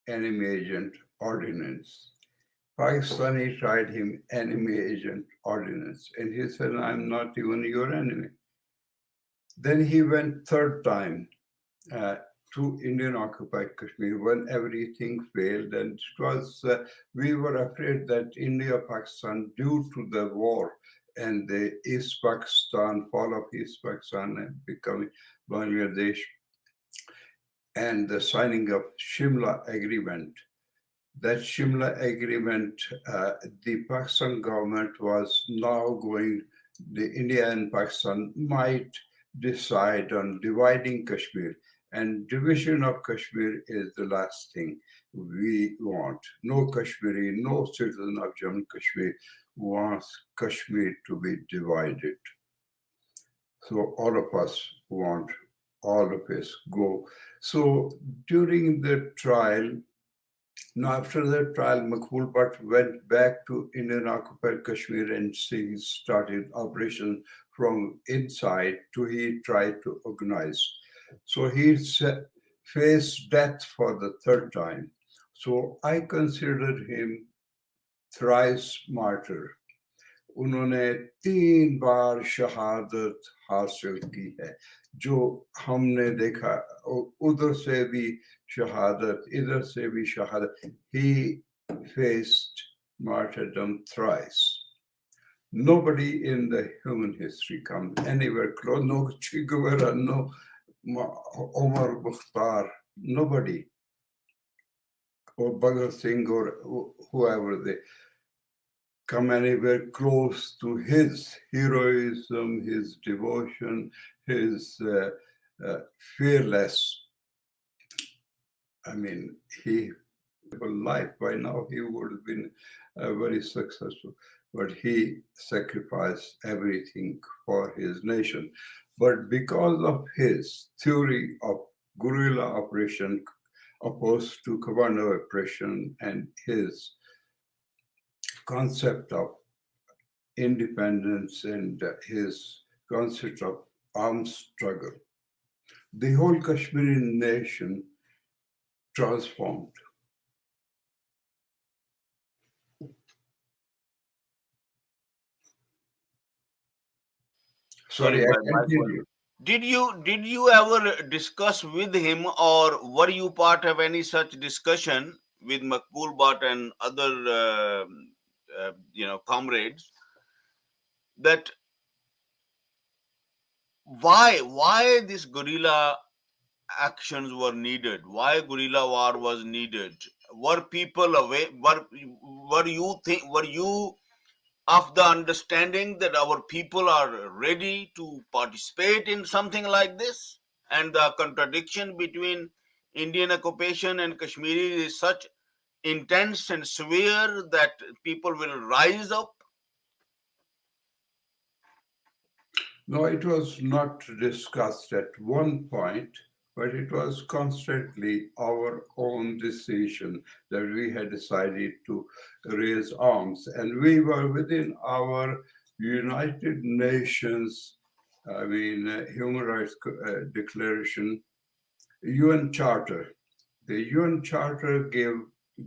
enemy agent ordinance. Pakistani tried him enemy agent ordinance, and he said, I'm not even your enemy. Then he went third time to Indian occupied Kashmir when everything failed, and it was we were afraid that India Pakistan, due to the war and the East Pakistan, fall of East Pakistan and becoming Bangladesh, and the signing of Shimla Agreement. That Shimla Agreement, the Pakistan government was now going, the India and Pakistan might decide on dividing Kashmir. And division of Kashmir is the last thing we want. No Kashmiri, no citizen of Jammu and Kashmir wants Kashmir to be divided. So all of us want all of us go. So during the trial, now after the trial, Maqbool Bhat went back to Indian occupied Kashmir and he started operation from inside to he tried to organize. So he faced death for the third time. So I considered him thrice martyr. उन्होंने 3 बार शहादत हासिल की है, जो हमने देखा उधर से भी शहादत, इधर से भी शहादत. He faced martyrdom thrice. Nobody in the human history comes anywhere close. No Che Guevara, no Omar Mukhtar, nobody, or Bhagat Singh or whoever they come anywhere close to his heroism, his devotion, his fearless. I mean, he life by now he would have been very successful, but he sacrificed everything for his nation. But because of his theory of guerrilla operation opposed to commando operation and his concept of independence and his concept of armed struggle, the whole Kashmiri nation transformed. Sorry, I continue. Did you ever discuss with him, or were you part of any such discussion with Maqbool Bhat and other comrades, that why this guerrilla actions were needed? Why guerrilla war was needed? Were people away? Were you of the understanding that our people are ready to participate in something like this? And the contradiction between Indian occupation and Kashmiri is such intense and severe that people will rise up. No, it was not discussed at one point, but it was constantly our own decision that we had decided to raise arms. And we were within our United Nations, Human Rights Declaration, UN Charter. The UN Charter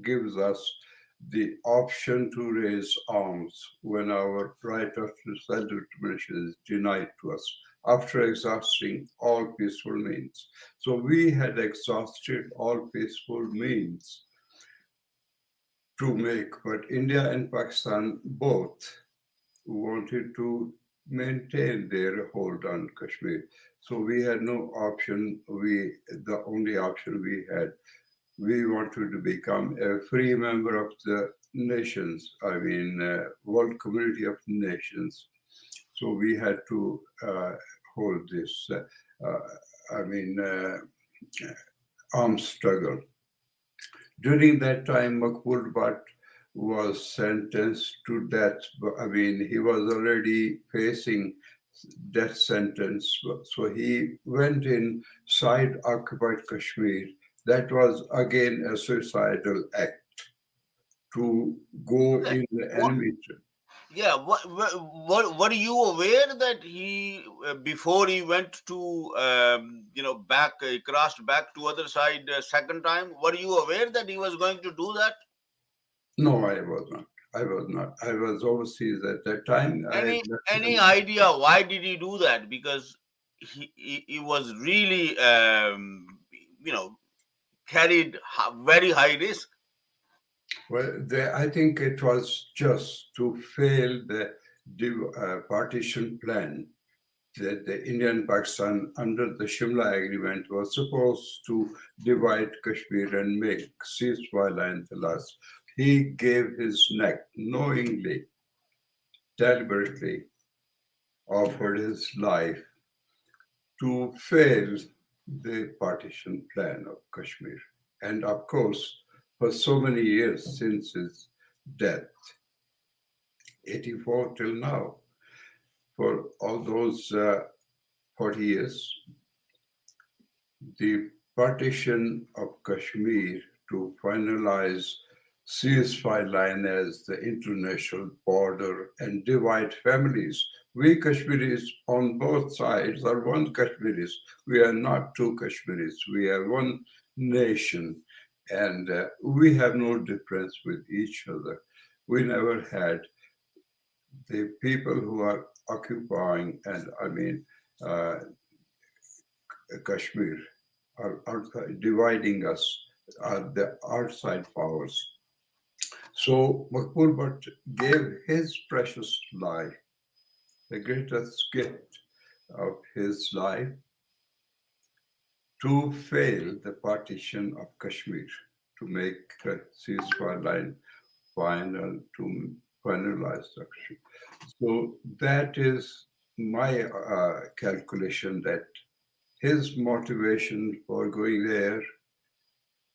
gives us the option to raise arms when our right of self-determination is denied to us after exhausting all peaceful means. So we had exhausted all peaceful means to make, but India and Pakistan both wanted to maintain their hold on Kashmir. So we had no option. The only option we wanted to become a free member of the nations, world community of nations. So we had to hold this, I mean, uh, armed struggle. During that time, Maqbool Bhat was sentenced to death. He was already facing death sentence. So he went inside occupied Kashmir. That was again a suicidal act to go in the What? enemy. Yeah. Were you aware that he before he went to back he crossed back to other side second time? Were you aware that he was going to do that? No, I was not. I was not. I was overseas at that time. I Any left any him. idea why did he do that? Because he was really you know carried very high risk. Well, I think it was just to fail the partition plan that the Indian Pakistan under the Shimla Agreement was supposed to divide Kashmir and make ceasefire and the last. He gave his neck knowingly, deliberately, offered his life to fail the partition plan of Kashmir. And of course, for so many years since his death, 84 till now, for all those 40 years, the partition of Kashmir to finalize ceasefire line as the international border and divide families. We Kashmiris on both sides are one Kashmiris. We are not two Kashmiris. We are one nation, and we have no difference with each other. We never had the people who are occupying and uh, Kashmir are dividing us, the outside powers. So Maqbool Bhat gave his precious life, the greatest gift of his life, to fail the partition of Kashmir, to make a ceasefire line final, to finalize the Kashmir. So that is my calculation that his motivation for going there,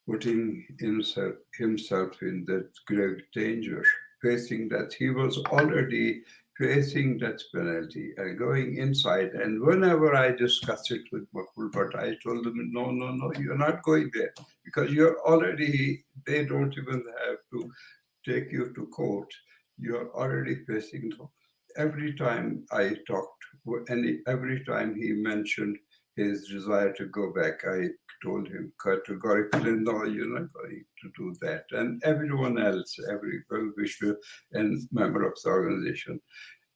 putting himself in that grave danger, facing that he was already facing death penalty and going inside. And whenever I discussed it with Maqbool Bhat, I told him, no, no, no, you're not going there because you're already, they don't even have to take you to court. You're already facing. Every time I talked, every time he mentioned his desire to go back, I told him categorically, no, you're not going to do that. And everyone else, every well-wisher and member of the organization,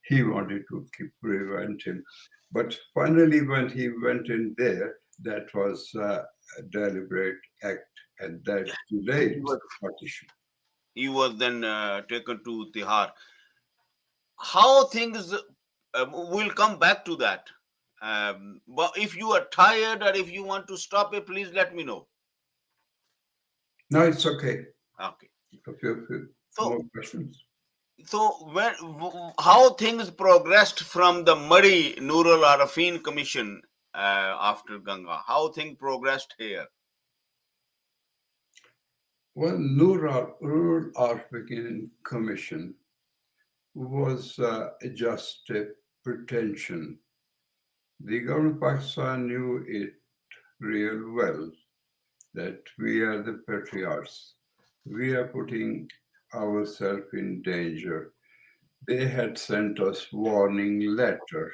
he wanted to prevent him. But finally, when he went in there, that was a deliberate act, and that He delayed was partition. he was then taken to Tihar. How things we'll come back to that. But if you are tired or if you want to stop it, please let me know. No, it's okay. Okay. A few So, more questions. how things progressed from the muddy Nur al-Arifin Commission after Ganga? How things progressed here? Well, Rural Arifin Commission was just a pretension. The government of Pakistan knew it real well that we are the patriots. We are putting ourselves in danger. They had sent us warning letter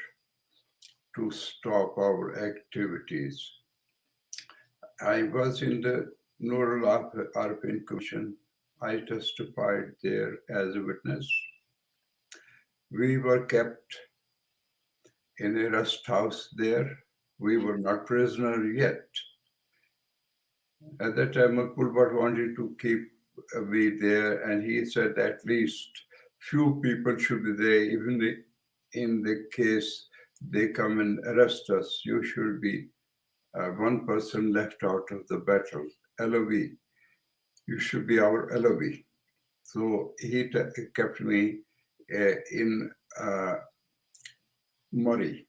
to stop our activities. I was in the Nur Arifin Commission. I testified there as a witness. We were kept in a rest house there. We were not prisoner yet. At that time, Maqbool Bhat wanted to keep me there, and he said at least few people should be there, even in the case they come and arrest us. You should be one person left out of the battle, LOV. You should be our LOV. So he kept me in Murray.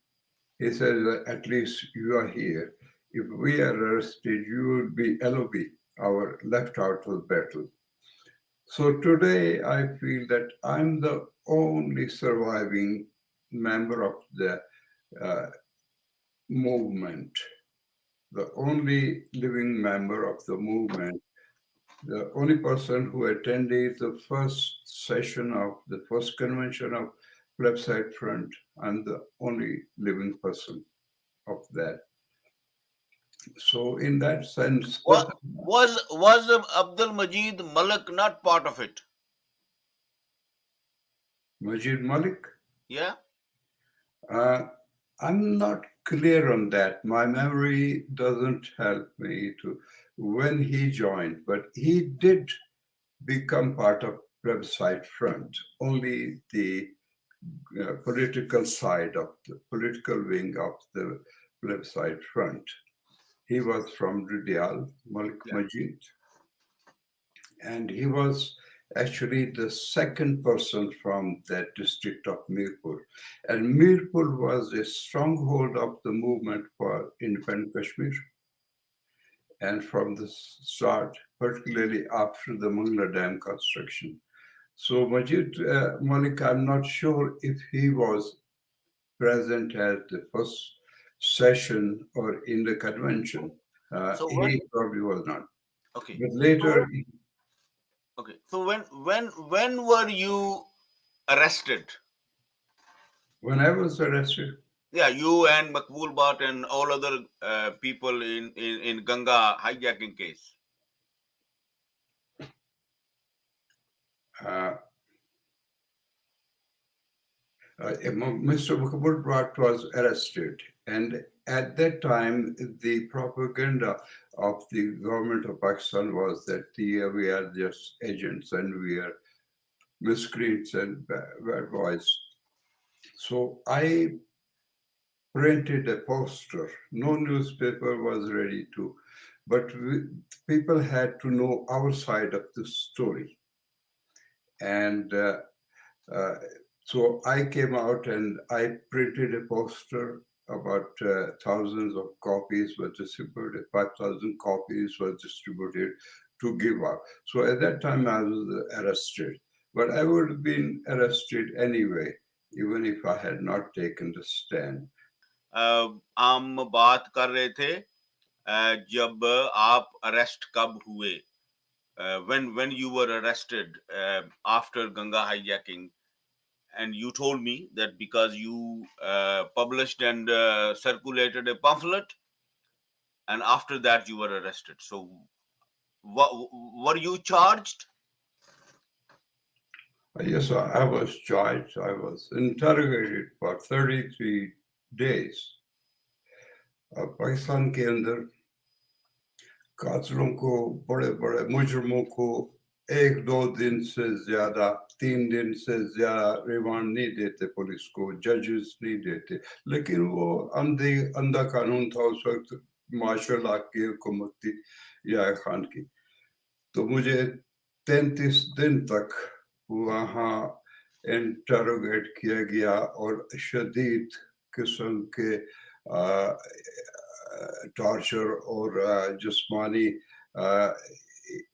He said, at least you are here. If we are arrested, you would be LOB, our left out of battle. So today I feel that I'm the only surviving member of the movement, the only living member of the movement, the only person who attended the first session of the first convention of Plebiscite Front. I'm the only living person of that. So in that sense, but Was Abdul Majid Malik not part of it? Majid Malik, Yeah. I'm not clear on that. My memory doesn't help me to when he joined, but he did become part of Plebiscite Front. Only the political side of the political wing of the Plebiscite Front. He was from Rudyal, Malik Yeah. Majid, and he was actually the second person from that district of Mirpur. And Mirpur was a stronghold of the movement for independent Kashmir. And from the start, particularly after the Mangla Dam construction. So Majid Malik, I'm not sure if he was present at the first session or in the convention. So He probably was not. okay. But So later, okay. So when were you arrested? when I was arrested, Yeah, you and Maqbool Bhat and all other people in Ganga hijacking case. uh, Mr. Maqbool Bhat was arrested. And at that time, the propaganda of the government of Pakistan was that we are just agents and we are miscreants and bad boys. So I printed a poster. No newspaper was ready to, but people had to know our side of the story. And so I came out and I printed a poster. About thousands of copies were distributed, 5,000 copies were distributed to give out. So at that time I was arrested, but I would have been arrested anyway, even if I had not taken the stand. हम बात कर रहे थे जब आप arrest कब हुए? When you were arrested after Ganga hijacking, and you told me that because you published and circulated a pamphlet, and after that you were arrested. So, were you charged? Yes, I was charged. I was interrogated for 33 days. Pakistan के अंदर कातलों को, बड़े बड़े मुजरमों को एक दो दिन से ज्यादा, 3 दिन से ज्यादा रिमांड नहीं देते पुलिस को, जजेस नहीं देते। लेकिन वो अंधा कानून था उस वक्त, मार्शल लॉ की हुकूमत थी या खान की। तो मुझे 33 दिन तक वहाँ इंटरोगेट किया गया और शदीद किस्म के टॉर्चर और जिस्मानी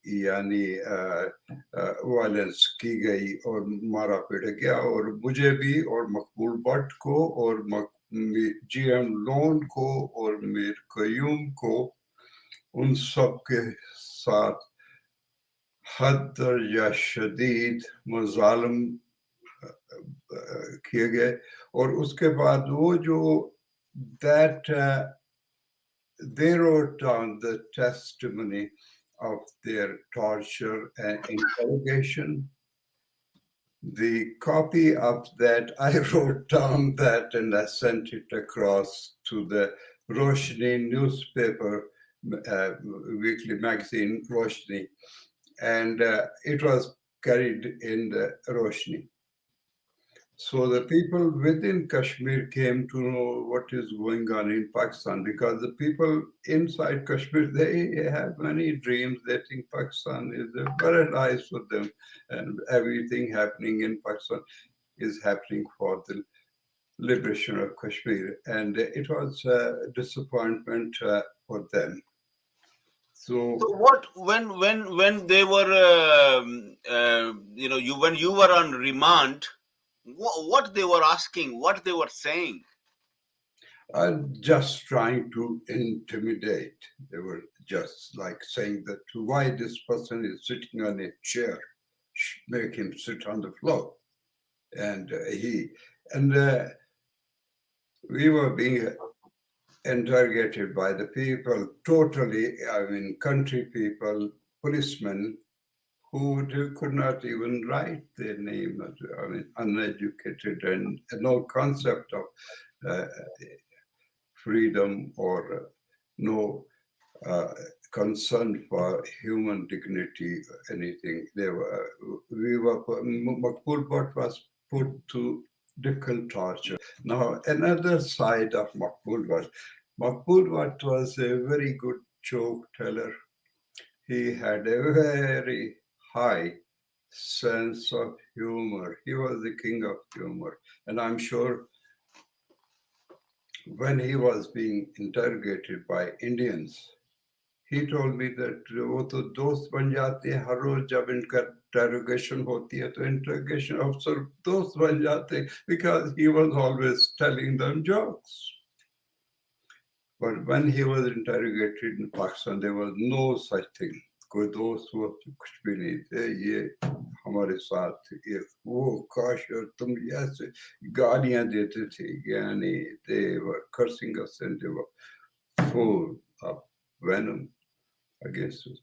यानी वायलेंस की गई और मारा पीटा गया, और मुझे भी और मकबूल भट्ट को और GM लोन को और मीर कयूम को, उन सब के साथ हद या शदीद मजालम किए गए। और उसके बाद वो जो that they wrote down the testimony of their torture and interrogation. The copy of that, I wrote down that and I sent it across to the Roshni newspaper, weekly magazine, Roshni, and it was carried in the Roshni. So the people within Kashmir came to know what is going on in Pakistan, because the people inside Kashmir, they have many dreams. They think Pakistan is a paradise for them, and everything happening in Pakistan is happening for the liberation of Kashmir. And it was a disappointment for them. So So what when they were when you were on remand, what they were asking, what they were saying? just trying to intimidate. They were just like saying that why this person is sitting on a chair, make him sit on the floor. And we were being interrogated by the people, totally, I mean, country people, policemen, who could not even write their name, I mean, uneducated and no concept of uh, freedom or no concern for human dignity, anything. Maqbool Bhat was put to difficult torture. Now, another side of Maqbool Bhat was a very good joke teller. He had a very high sense of humor. He was the king of humor. And I'm sure when he was being interrogated by Indians, he told me that वो तो दोस्त बन जाते हैं हर रोज जब इनका interrogation होती है तो interrogation officer दोस्त बन जाते हैं, because he was always telling them jokes. But when he was interrogated in Pakistan, there was no such thing. कोई दोस्त वो कुछ भी नहीं थे, ये हमारे साथ ये वो काश और तुम ऐसे गालियां देते थे, यानी they were cursing us and they were full of venom against us.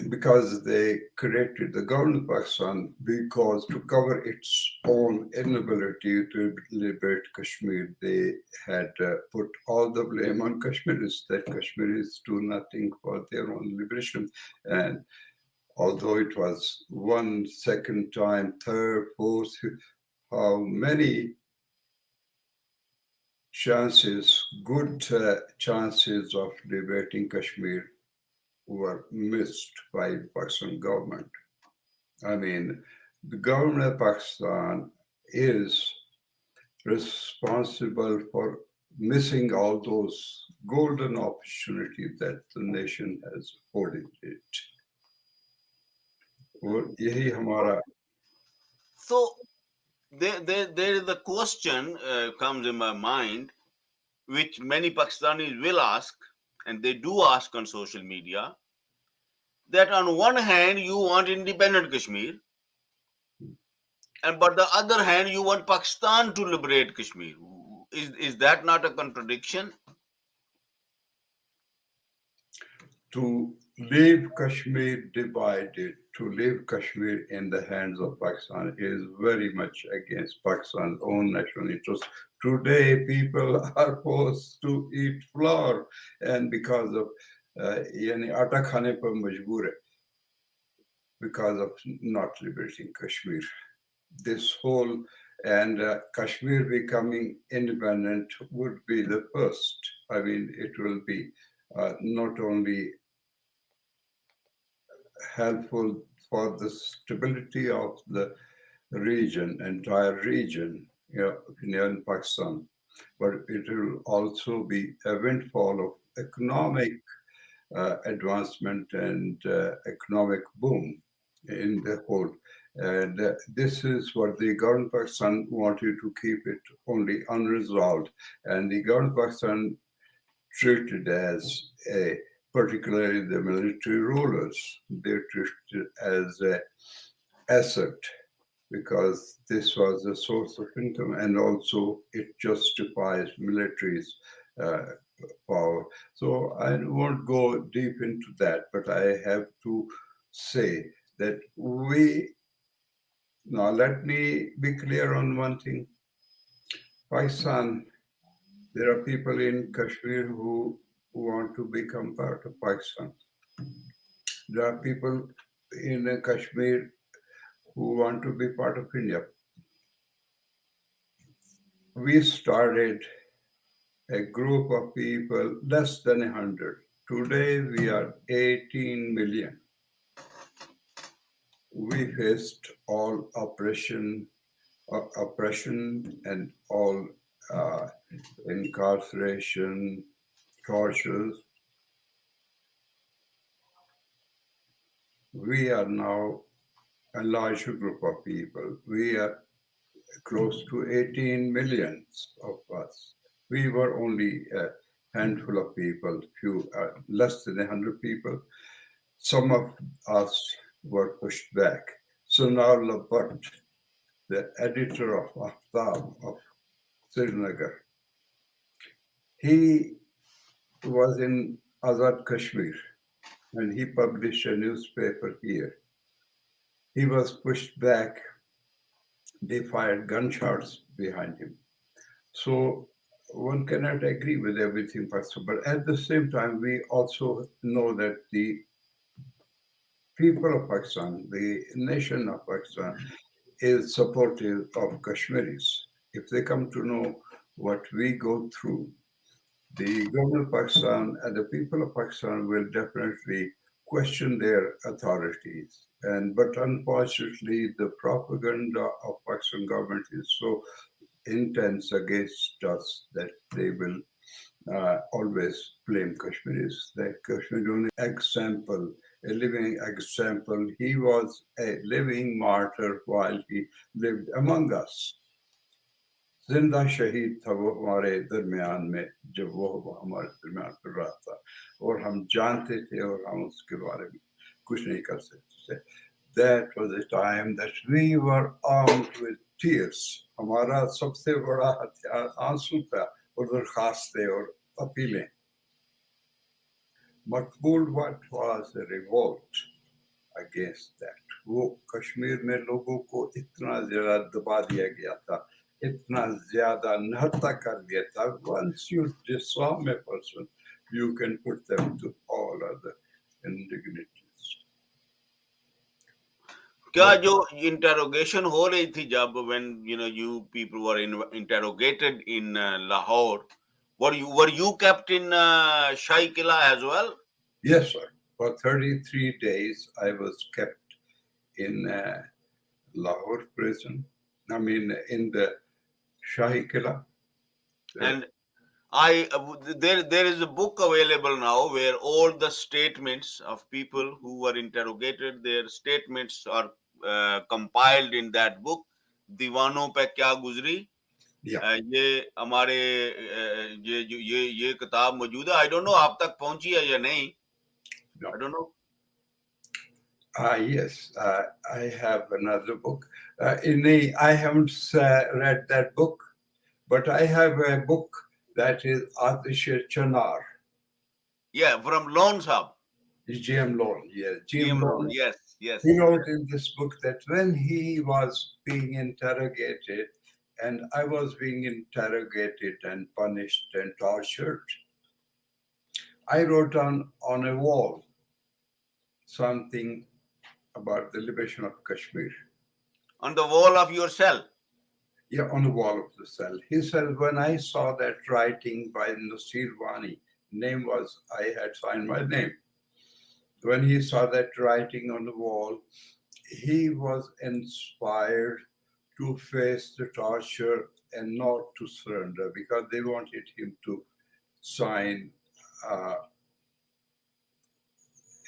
Because they created the government of Pakistan because to cover its own inability to liberate Kashmir, they had put all the blame on Kashmiris, that Kashmiris do nothing for their own liberation. And although it was one, second time, third, fourth, how many chances, good chances of liberating Kashmir were missed by the Pakistan government. I mean, the government of Pakistan is responsible for missing all those golden opportunities that the nation has afforded it. और यही हमारा So there is a question comes in my mind, which many Pakistanis will ask, and they do ask on social media, that on one hand you want independent Kashmir, and but the other hand you want Pakistan to liberate Kashmir. Is that not a contradiction? to leave Kashmir divided, to leave Kashmir in the hands of Pakistan is very much against Pakistan's own national interest. Today, people are forced to eat flour, and because of yani atta khane par majboor hai. because of not liberating Kashmir. This whole and Kashmir becoming independent would be the first. I mean, it will be not only helpful for the stability of the region, entire region, in Pakistan, but it will also be a windfall of economic advancement and economic boom in the whole. And this is what the government of Pakistan wanted to keep it only unresolved. And the government of Pakistan treated as a, particularly the military rulers, they treated it as an asset because this was a source of income and also it justifies military's uh, power. So I won't go deep into that, but I have to say that now let me be clear on one thing. Pakistan, there are people in Kashmir who want to become part of Pakistan. There are people in Kashmir who want to be part of India. We started a group of people less than 100. Today we are 18 million. We faced all oppression and all incarceration, tortures. We are now a larger group of people. We are close to 18 millions of us. We were only a handful of people, less than 100 people. Some of us were pushed back. So now Bhat, the editor of Aftab of Srinagar, he was in Azad Kashmir and he published a newspaper here. He was pushed back. They fired gunshots behind him. So one cannot agree with everything, but at the same time, we also know that the people of Pakistan, the nation of Pakistan, is supportive of Kashmiris. If they come to know what we go through, the government of Pakistan and the people of Pakistan will definitely question their authorities. But unfortunately, the propaganda of Pakistan government is so intense against us that they will always blame Kashmiris. The Kashmiri example, a living example. He was a living martyr while he lived among us. जिंदा शहीद था वो हमारे दरमियान में जब वो हमारे दरमियान पर रहा था और हम जानते थे और हम उसके बारे में कुछ नहीं कर सकते थे. That was a time that we were armed with tears. हमारा सबसे बड़ा हथियार आंसू था और दरखास्तें और अपीलें. Maqbool Bhat was a revolt against that. वो कश्मीर में लोगों को इतना ज्यादा दबा दिया गया था, इतना ज्यादा नहत्ता कर दिया था. Once you disarm a person, you can put them to all other indignities. क्या जो इंटेरोगेशन हो रही थी जब when you people were interrogated in Lahore, were you kept in Shahi Kila as well? Yes, sir. For 33 days, I was kept in Lahore prison. I mean, in the Shahi Kila. And there is a book available now where all the statements of people who were interrogated, their statements are compiled in that book. दीवानों पे क्या गुजरी. ये हमारे ये किताब मौजूद है. I don't know आप तक पहुंची है या नहीं. I don't know. Yes, I have another book. I haven't read that book, but I have a book that is Atish Chanar. Yeah, from Lone Sahab. GM Lone, yes. GM Lone, yes. He wrote in this book that when he was being interrogated, and I was being interrogated and punished and tortured, I wrote on a wall something about the liberation of Kashmir. On the wall of your cell? Yeah, on the wall of the cell. He said, when I saw that writing by Naseer Wani, name was, I had signed my name. When he saw that writing on the wall, he was inspired to face the torture and not to surrender because they wanted him to sign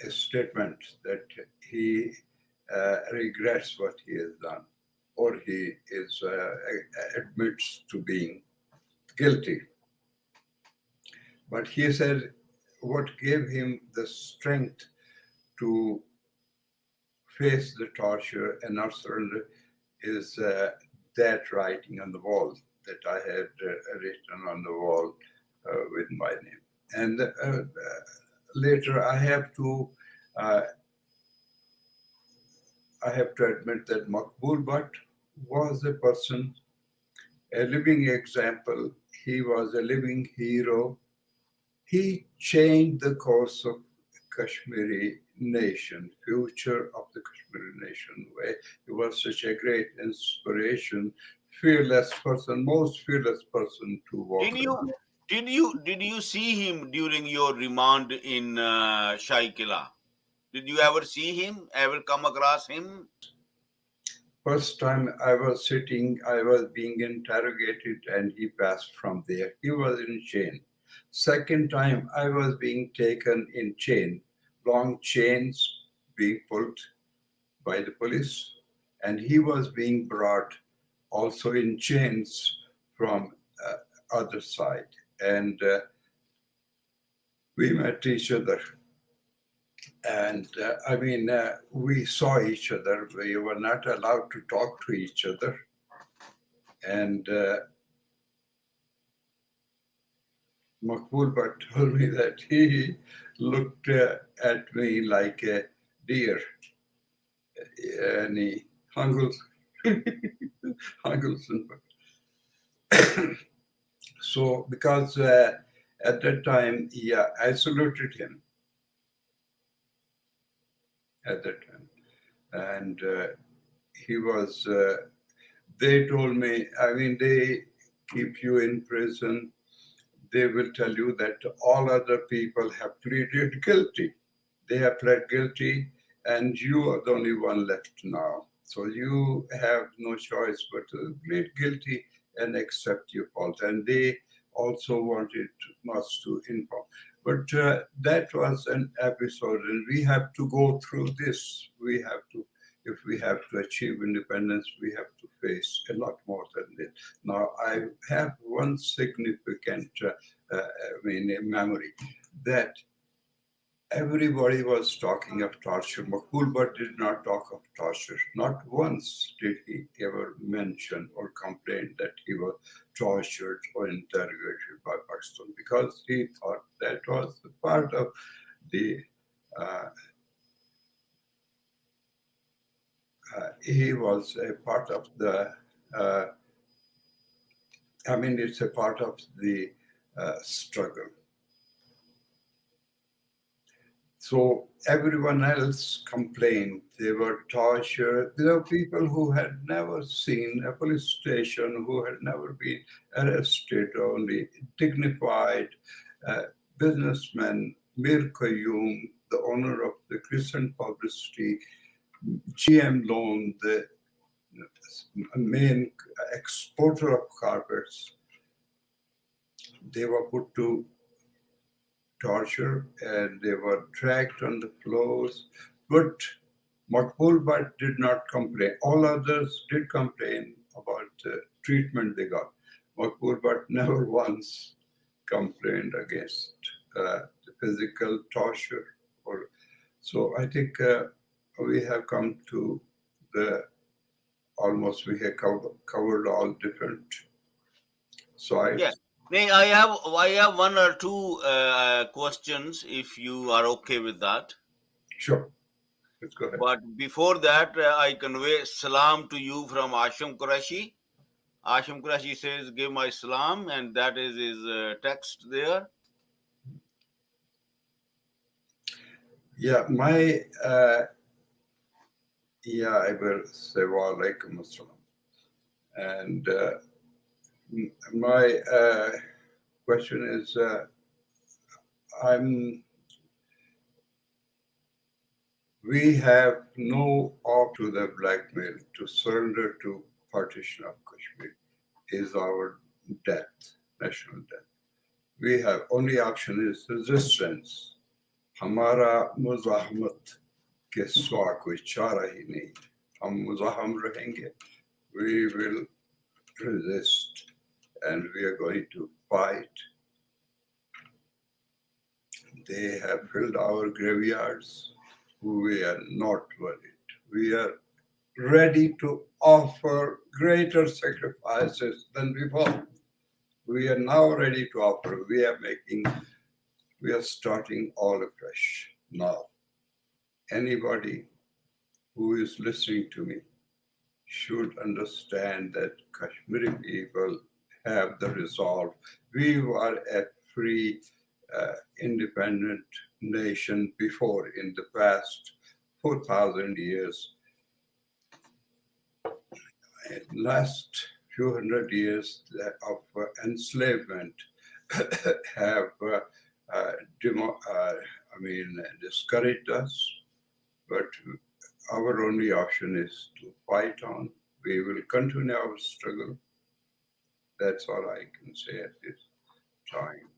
a statement that he regrets what he has done or he is admits to being guilty. But he said what gave him the strength to face the torture and not surrender is that writing on the wall that I had written on the wall with my name. And later I have to admit that Maqbool Bhat was a person, a living example. He was a living hero. He changed the course of Kashmiri nation, future of the Kashmiri nation, where he was such a great inspiration, fearless person, most fearless person to walk Did around. you did you see him during your remand in Shaikila? Did you ever see him? Ever come across him? First time I was sitting, I was being interrogated, and he passed from there. He was in chain. Second time I was being taken in chain, long chains being pulled by the police, and he was being brought also in chains from other side. And we met each other. And we saw each other. We were not allowed to talk to each other. And Maqbool Bhat told me that he looked at me like a deer, and he hungles, hungles. So, because at that time, I saluted him at that time. And he was, they told me, they keep you in prison. They will tell you that all other people have pleaded guilty. They have pled guilty, and you are the only one left now. So you have no choice but to plead guilty and accept your fault. And they also wanted us to inform. But that was an episode, and we have to go through this. We have to, if we have to achieve independence, we have to face a lot more than this. Now, I have one significant memory that everybody was talking of torture. Maqbool Bhat did not talk of torture. Not once did he ever mention or complain that he was tortured or interrogated by Pakistan, because he thought that was a part of the. He was a part of the. It's a part of the struggle. So everyone else complained. They were tortured. There were people who had never seen a police station, who had never been arrested, only dignified businessmen. Mir Qayyum, the owner of the Crescent Publicity, GM Loan, the main exporter of carpets, they were put to torture and they were dragged on the floors. But Maqbool Bhat did not complain. All others did complain about the treatment they got. Maqbool Bhat never once complained against the physical torture. So I think we have come to we have covered all different sides. Yes. I have one or two questions, if you are okay with that. Sure. Let's go ahead. But before that, I convey salam to you from Asham Qureshi. Asham Qureshi says, "Give my salam," and that is his text there. Yeah, my Yeah, I will say wa alaikum assalam. And my question is, we have no option to the blackmail to surrender to partition of Kashmir is our death, national death. We have only option is resistance. हमारा मुज़ाहमत के सिवा कोई चारा ही नहीं. हम मुज़ाहम रहेंगे. We will resist and we are going to fight. They have filled our graveyards. We are not worried. We are ready to offer greater sacrifices than before. We are now ready to offer. We are starting all afresh now. Anybody who is listening to me should understand that Kashmiri people have the resolve. We were a free, independent nation before in the past 4,000 years. Last few hundred years of enslavement have discouraged us, but our only option is to fight on. We will continue our struggle. That's all I can say at this time.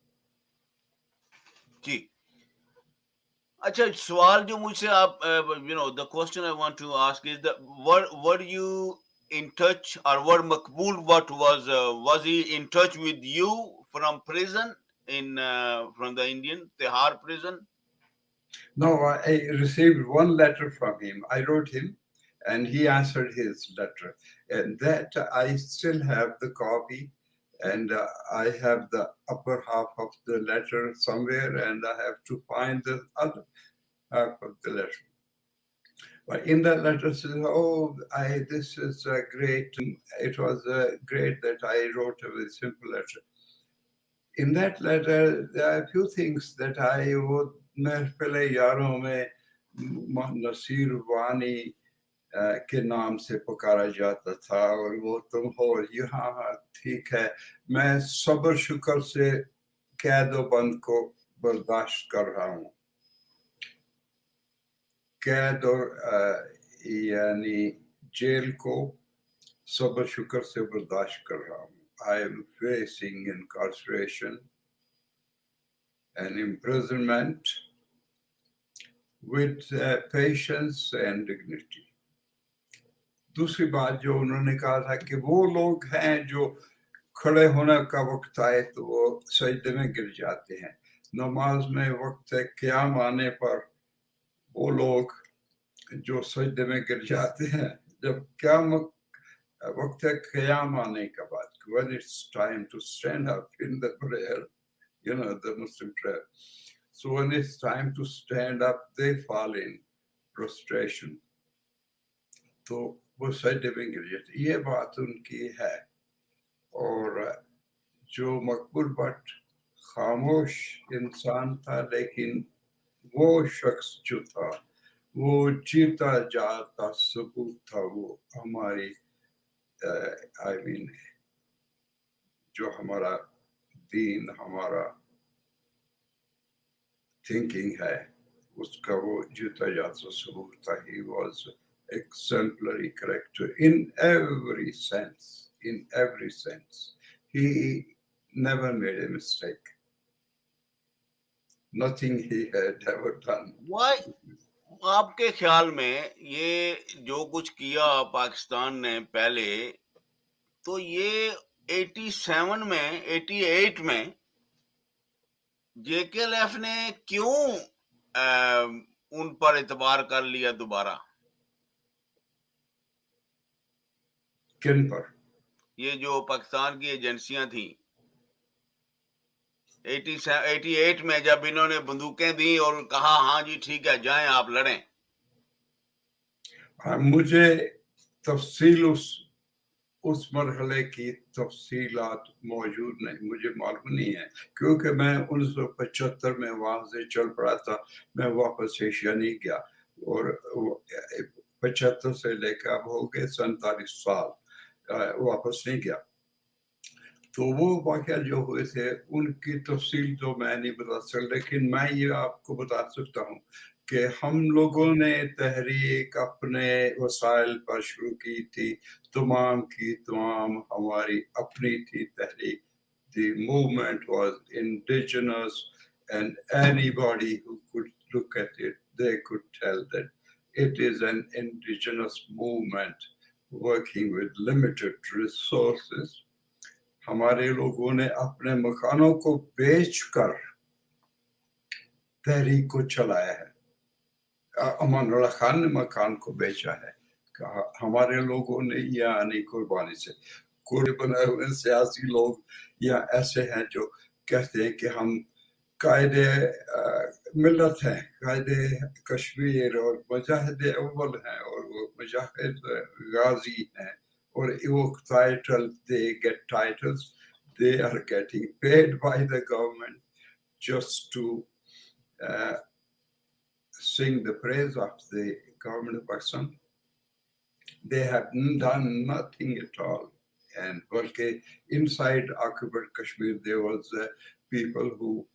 जी. अच्छा, सवाल जो मुझसे आप the question I want to ask is that were you in touch, or were Maqbool Bhat was he in touch with you from prison in from the Indian Tihar prison? No, I received one letter from him. I wrote him, and he answered his letter. And that I still have the copy, and I have the upper half of the letter somewhere, and I have to find the other half of the letter. But in that letter says, "Oh, this is great. It was great that I wrote a very simple letter." In that letter, there are a few things that I would महफिल यारों में नसीर वानी के नाम से पुकारा जाता था, और वो तुम हो यहाँ, ठीक है, मैं सब्र शुक्र से कैद व बंद को बर्दाश्त कर रहा हूँ. कैद और यानी जेल को सब्र शुक्र से बर्दाश्त कर रहा हूँ. I am facing incarceration and imprisonment with patience and dignity. दूसरी बात जो उन्होंने कहा था कि वो लोग हैं जो खड़े होने का वक्त आए तो वो सजदे में गिर जाते हैं. नमाज में वक्त क़याम आने पर वो लोग जो सजदे में गिर जाते हैं, जब क़याम वक्त क़याम आने के बाद, when it's time to stand up in the prayer, the Muslim prayer. So when it's time to stand up, they fall in prostration. तो वो सजदे में गिर जाते. ये बात उनकी है. और जो मकबूल भट्ट खामोश इंसान था, लेकिन वो शख्स जो था वो जीता जाता सबूत था. वो हमारी जो हमारा दीन, हमारा थिंकिंग है, उसका वो जीता जाता सबूत था. He was exemplary character in every sense. In every sense, he never made a mistake. Nothing he had ever done. Why? आपके ख्याल में ये जो कुछ किया पाकिस्तान ने पहले, तो ये 87 में 88 में JKLF ने क्यों उन पर एतबार कर लिया दोबारा? किन पर? ये जो पाकिस्तान की एजेंसियां थी 88 में जब इन्होंने बंदूकें दी और कहा हाँ जी ठीक है जाएं आप लड़ें. मुझे तफसील उस मरहले की तफसीलात मौजूद नहीं, मुझे मालूम नहीं है, क्योंकि मैं 1975 में वहाँ से चल पड़ा था. मैं वापस एशिया नहीं गया, और 75 से लेकर अब हो गए 47 साल वापस नहीं गया। तो वो वाक़या जो हुए थे उनकी तफसील तो मैं नहीं बता सकता, लेकिन मैं ये आपको बता सकता हूँ कि हम लोगों ने तहरीक अपने वसाइल पर शुरू की थी, तमाम की तमाम हमारी अपनी थी तहरीक। The movement was indigenous, and anybody who could look at it, they could tell that it is an indigenous movement working with limited resources. हमारे लोगों ने अपने मकानों को बेचकर तहरीक को चलाया है। अमानुल्लाह खान ने मकान को बेचा है। हमारे लोगों ने यानी कुर्बानी से कोई बनाए हुए सियासी लोग या ऐसे हैं जो कहते हैं कि हम कायदे मिल्लत हैं, कायदे कश्मीर और मुजाहिद अव्वल हैं और वो मुजाहिद गाजी हैं और वो title, they get titles, they are getting paid by the government just to sing the praise of the government of Pakistan. They have done nothing at all. And balki inside occupied Kashmir, there was people who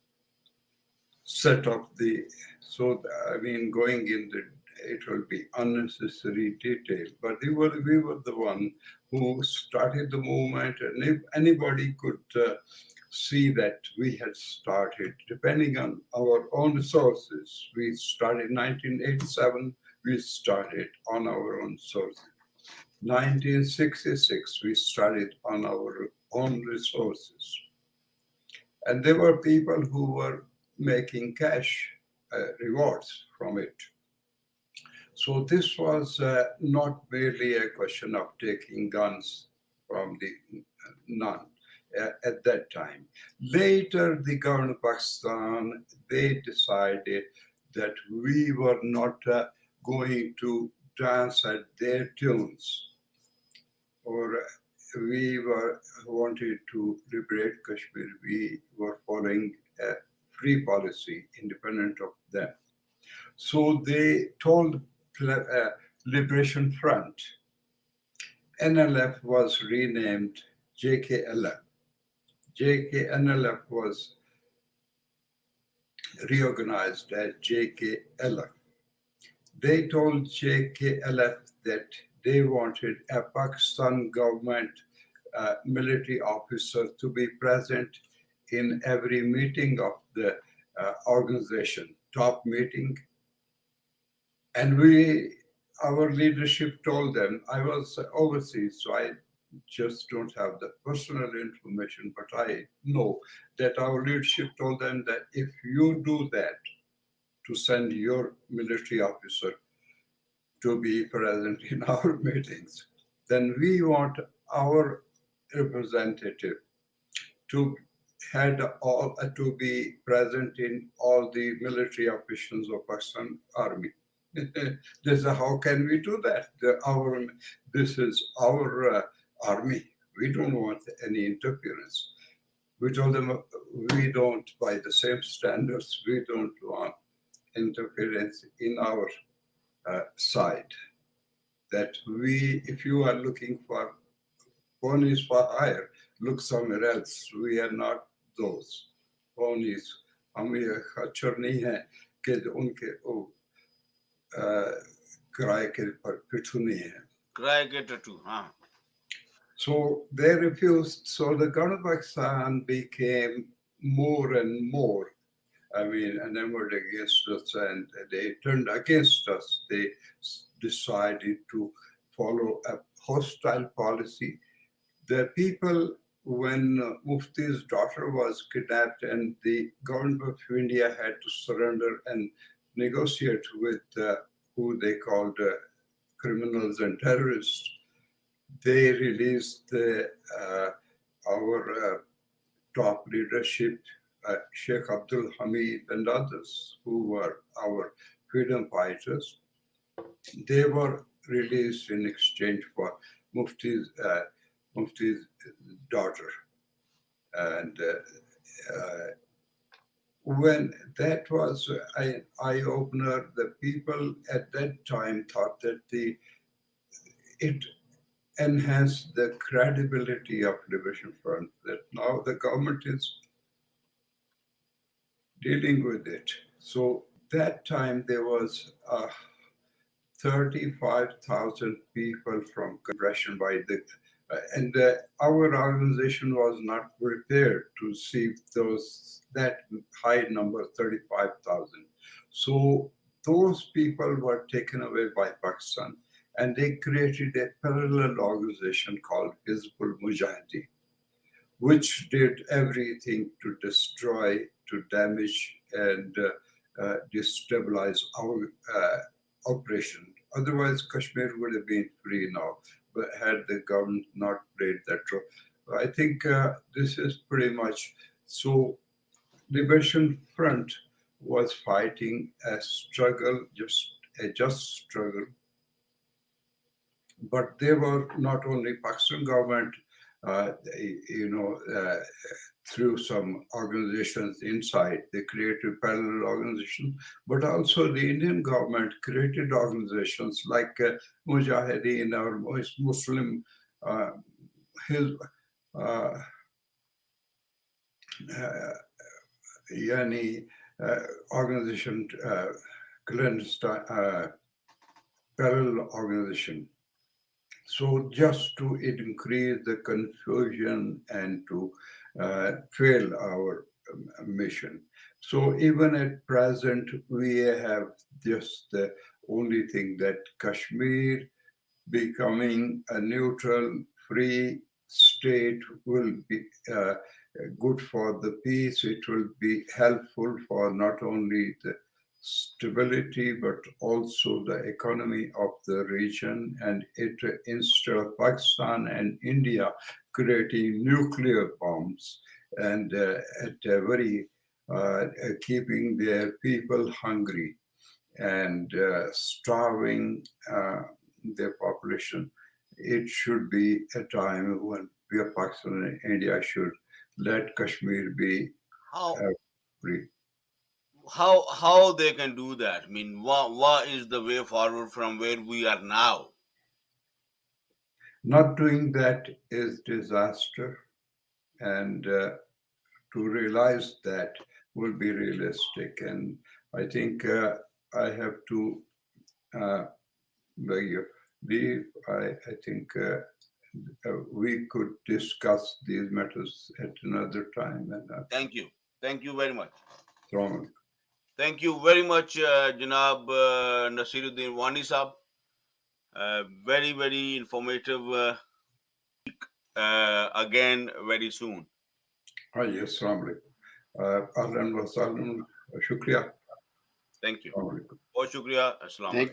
set up the, so I mean, going in the, it will be unnecessary detail, but we were the one who started the movement, and if anybody could see that we had started, depending on our own sources, we started 1987, we started on our own sources. 1966, we started on our own resources. And there were people who were making cash rewards from it. So this was not merely a question of taking guns from the none at that time. Later, the government of Pakistan, they decided that we were not going to dance at their tunes, or we wanted to liberate Kashmir. We were following a free policy independent of them. So they told Liberation Front. NLF was renamed JKLF. JKNLF was reorganized as JKLF. They told JKLF that they wanted a Pakistan government military officer to be present in every meeting of the organization, top meeting. And our leadership told them, I was overseas, so I just don't have the personal information, but I know that our leadership told them that if you do that, to send your military officer to be present in our meetings, then we want our representative to be present in all the military operations of Pakistan Army. They said, how can we do that? This is our army. We don't want any interference. We told them, we don't, by the same standards, we don't want interference in our side. That if you are looking for ponies for hire, look somewhere else. We are not those ponies. हम ये खच्चर नहीं हैं कि उनके किराए के पर पिट्ठू नहीं है. किराए के टट्टू, हाँ. So they refused. So the government of Pakistan became more and more, enamored against us, and they turned against us. They decided to follow a hostile policy. The people, when Mufti's daughter was kidnapped and the government of India had to surrender and negotiate with who they called criminals and terrorists, they released our top leadership, Sheikh Abdul Hamid and others who were our freedom fighters. They were released in exchange for Mufti's daughter. And when that was an eye-opener, the people at that time thought that it enhanced the credibility of Liberation Front, that now the government is dealing with it. So that time there was 35,000 people from compression by the and our organization was not prepared to receive that high number, 35,000. So those people were taken away by Pakistan, and they created a parallel organization called Hizbul Mujahideen, which did everything to destroy, to damage, and destabilize our operation. Otherwise, Kashmir would have been free now, but had the government not played that role. I think this is pretty much so. Liberation Front was fighting a struggle, just a just struggle, but they were not only Pakistan government, uh, you know, through some organizations inside, they created parallel organizations, but also the Indian government created organizations like Mujahideen or Muslim uh, his, uh, uh, yani, organization, clandestine, parallel organization. So just to increase the confusion and to fail our mission. So even at present, we have just the only thing that Kashmir becoming a neutral, free state will be good for the peace. It will be helpful for not only the stability but also the economy of the region. And it, instead of Pakistan and India creating nuclear bombs and at a very keeping their people hungry and starving their population, it should be a time when we, Pakistan and India, should let Kashmir be How free. how they can do that? I mean, what is the way forward from where we are now? Not doing that is disaster, and to realize that will be realistic. And I think I have to beg your leave. I think we could discuss these matters at another time. And Thank you very much. Assalamu Thank you very much, Janab Nasiruddin Wani Sahab. Very, very informative. Again, very soon. Yes, Assalamu alaikum. Ahlan wa sahlan. Shukriya. Thank you. Assalamu alaikum. बहुत शुक्रिया. अस्सलाम वालेकुम.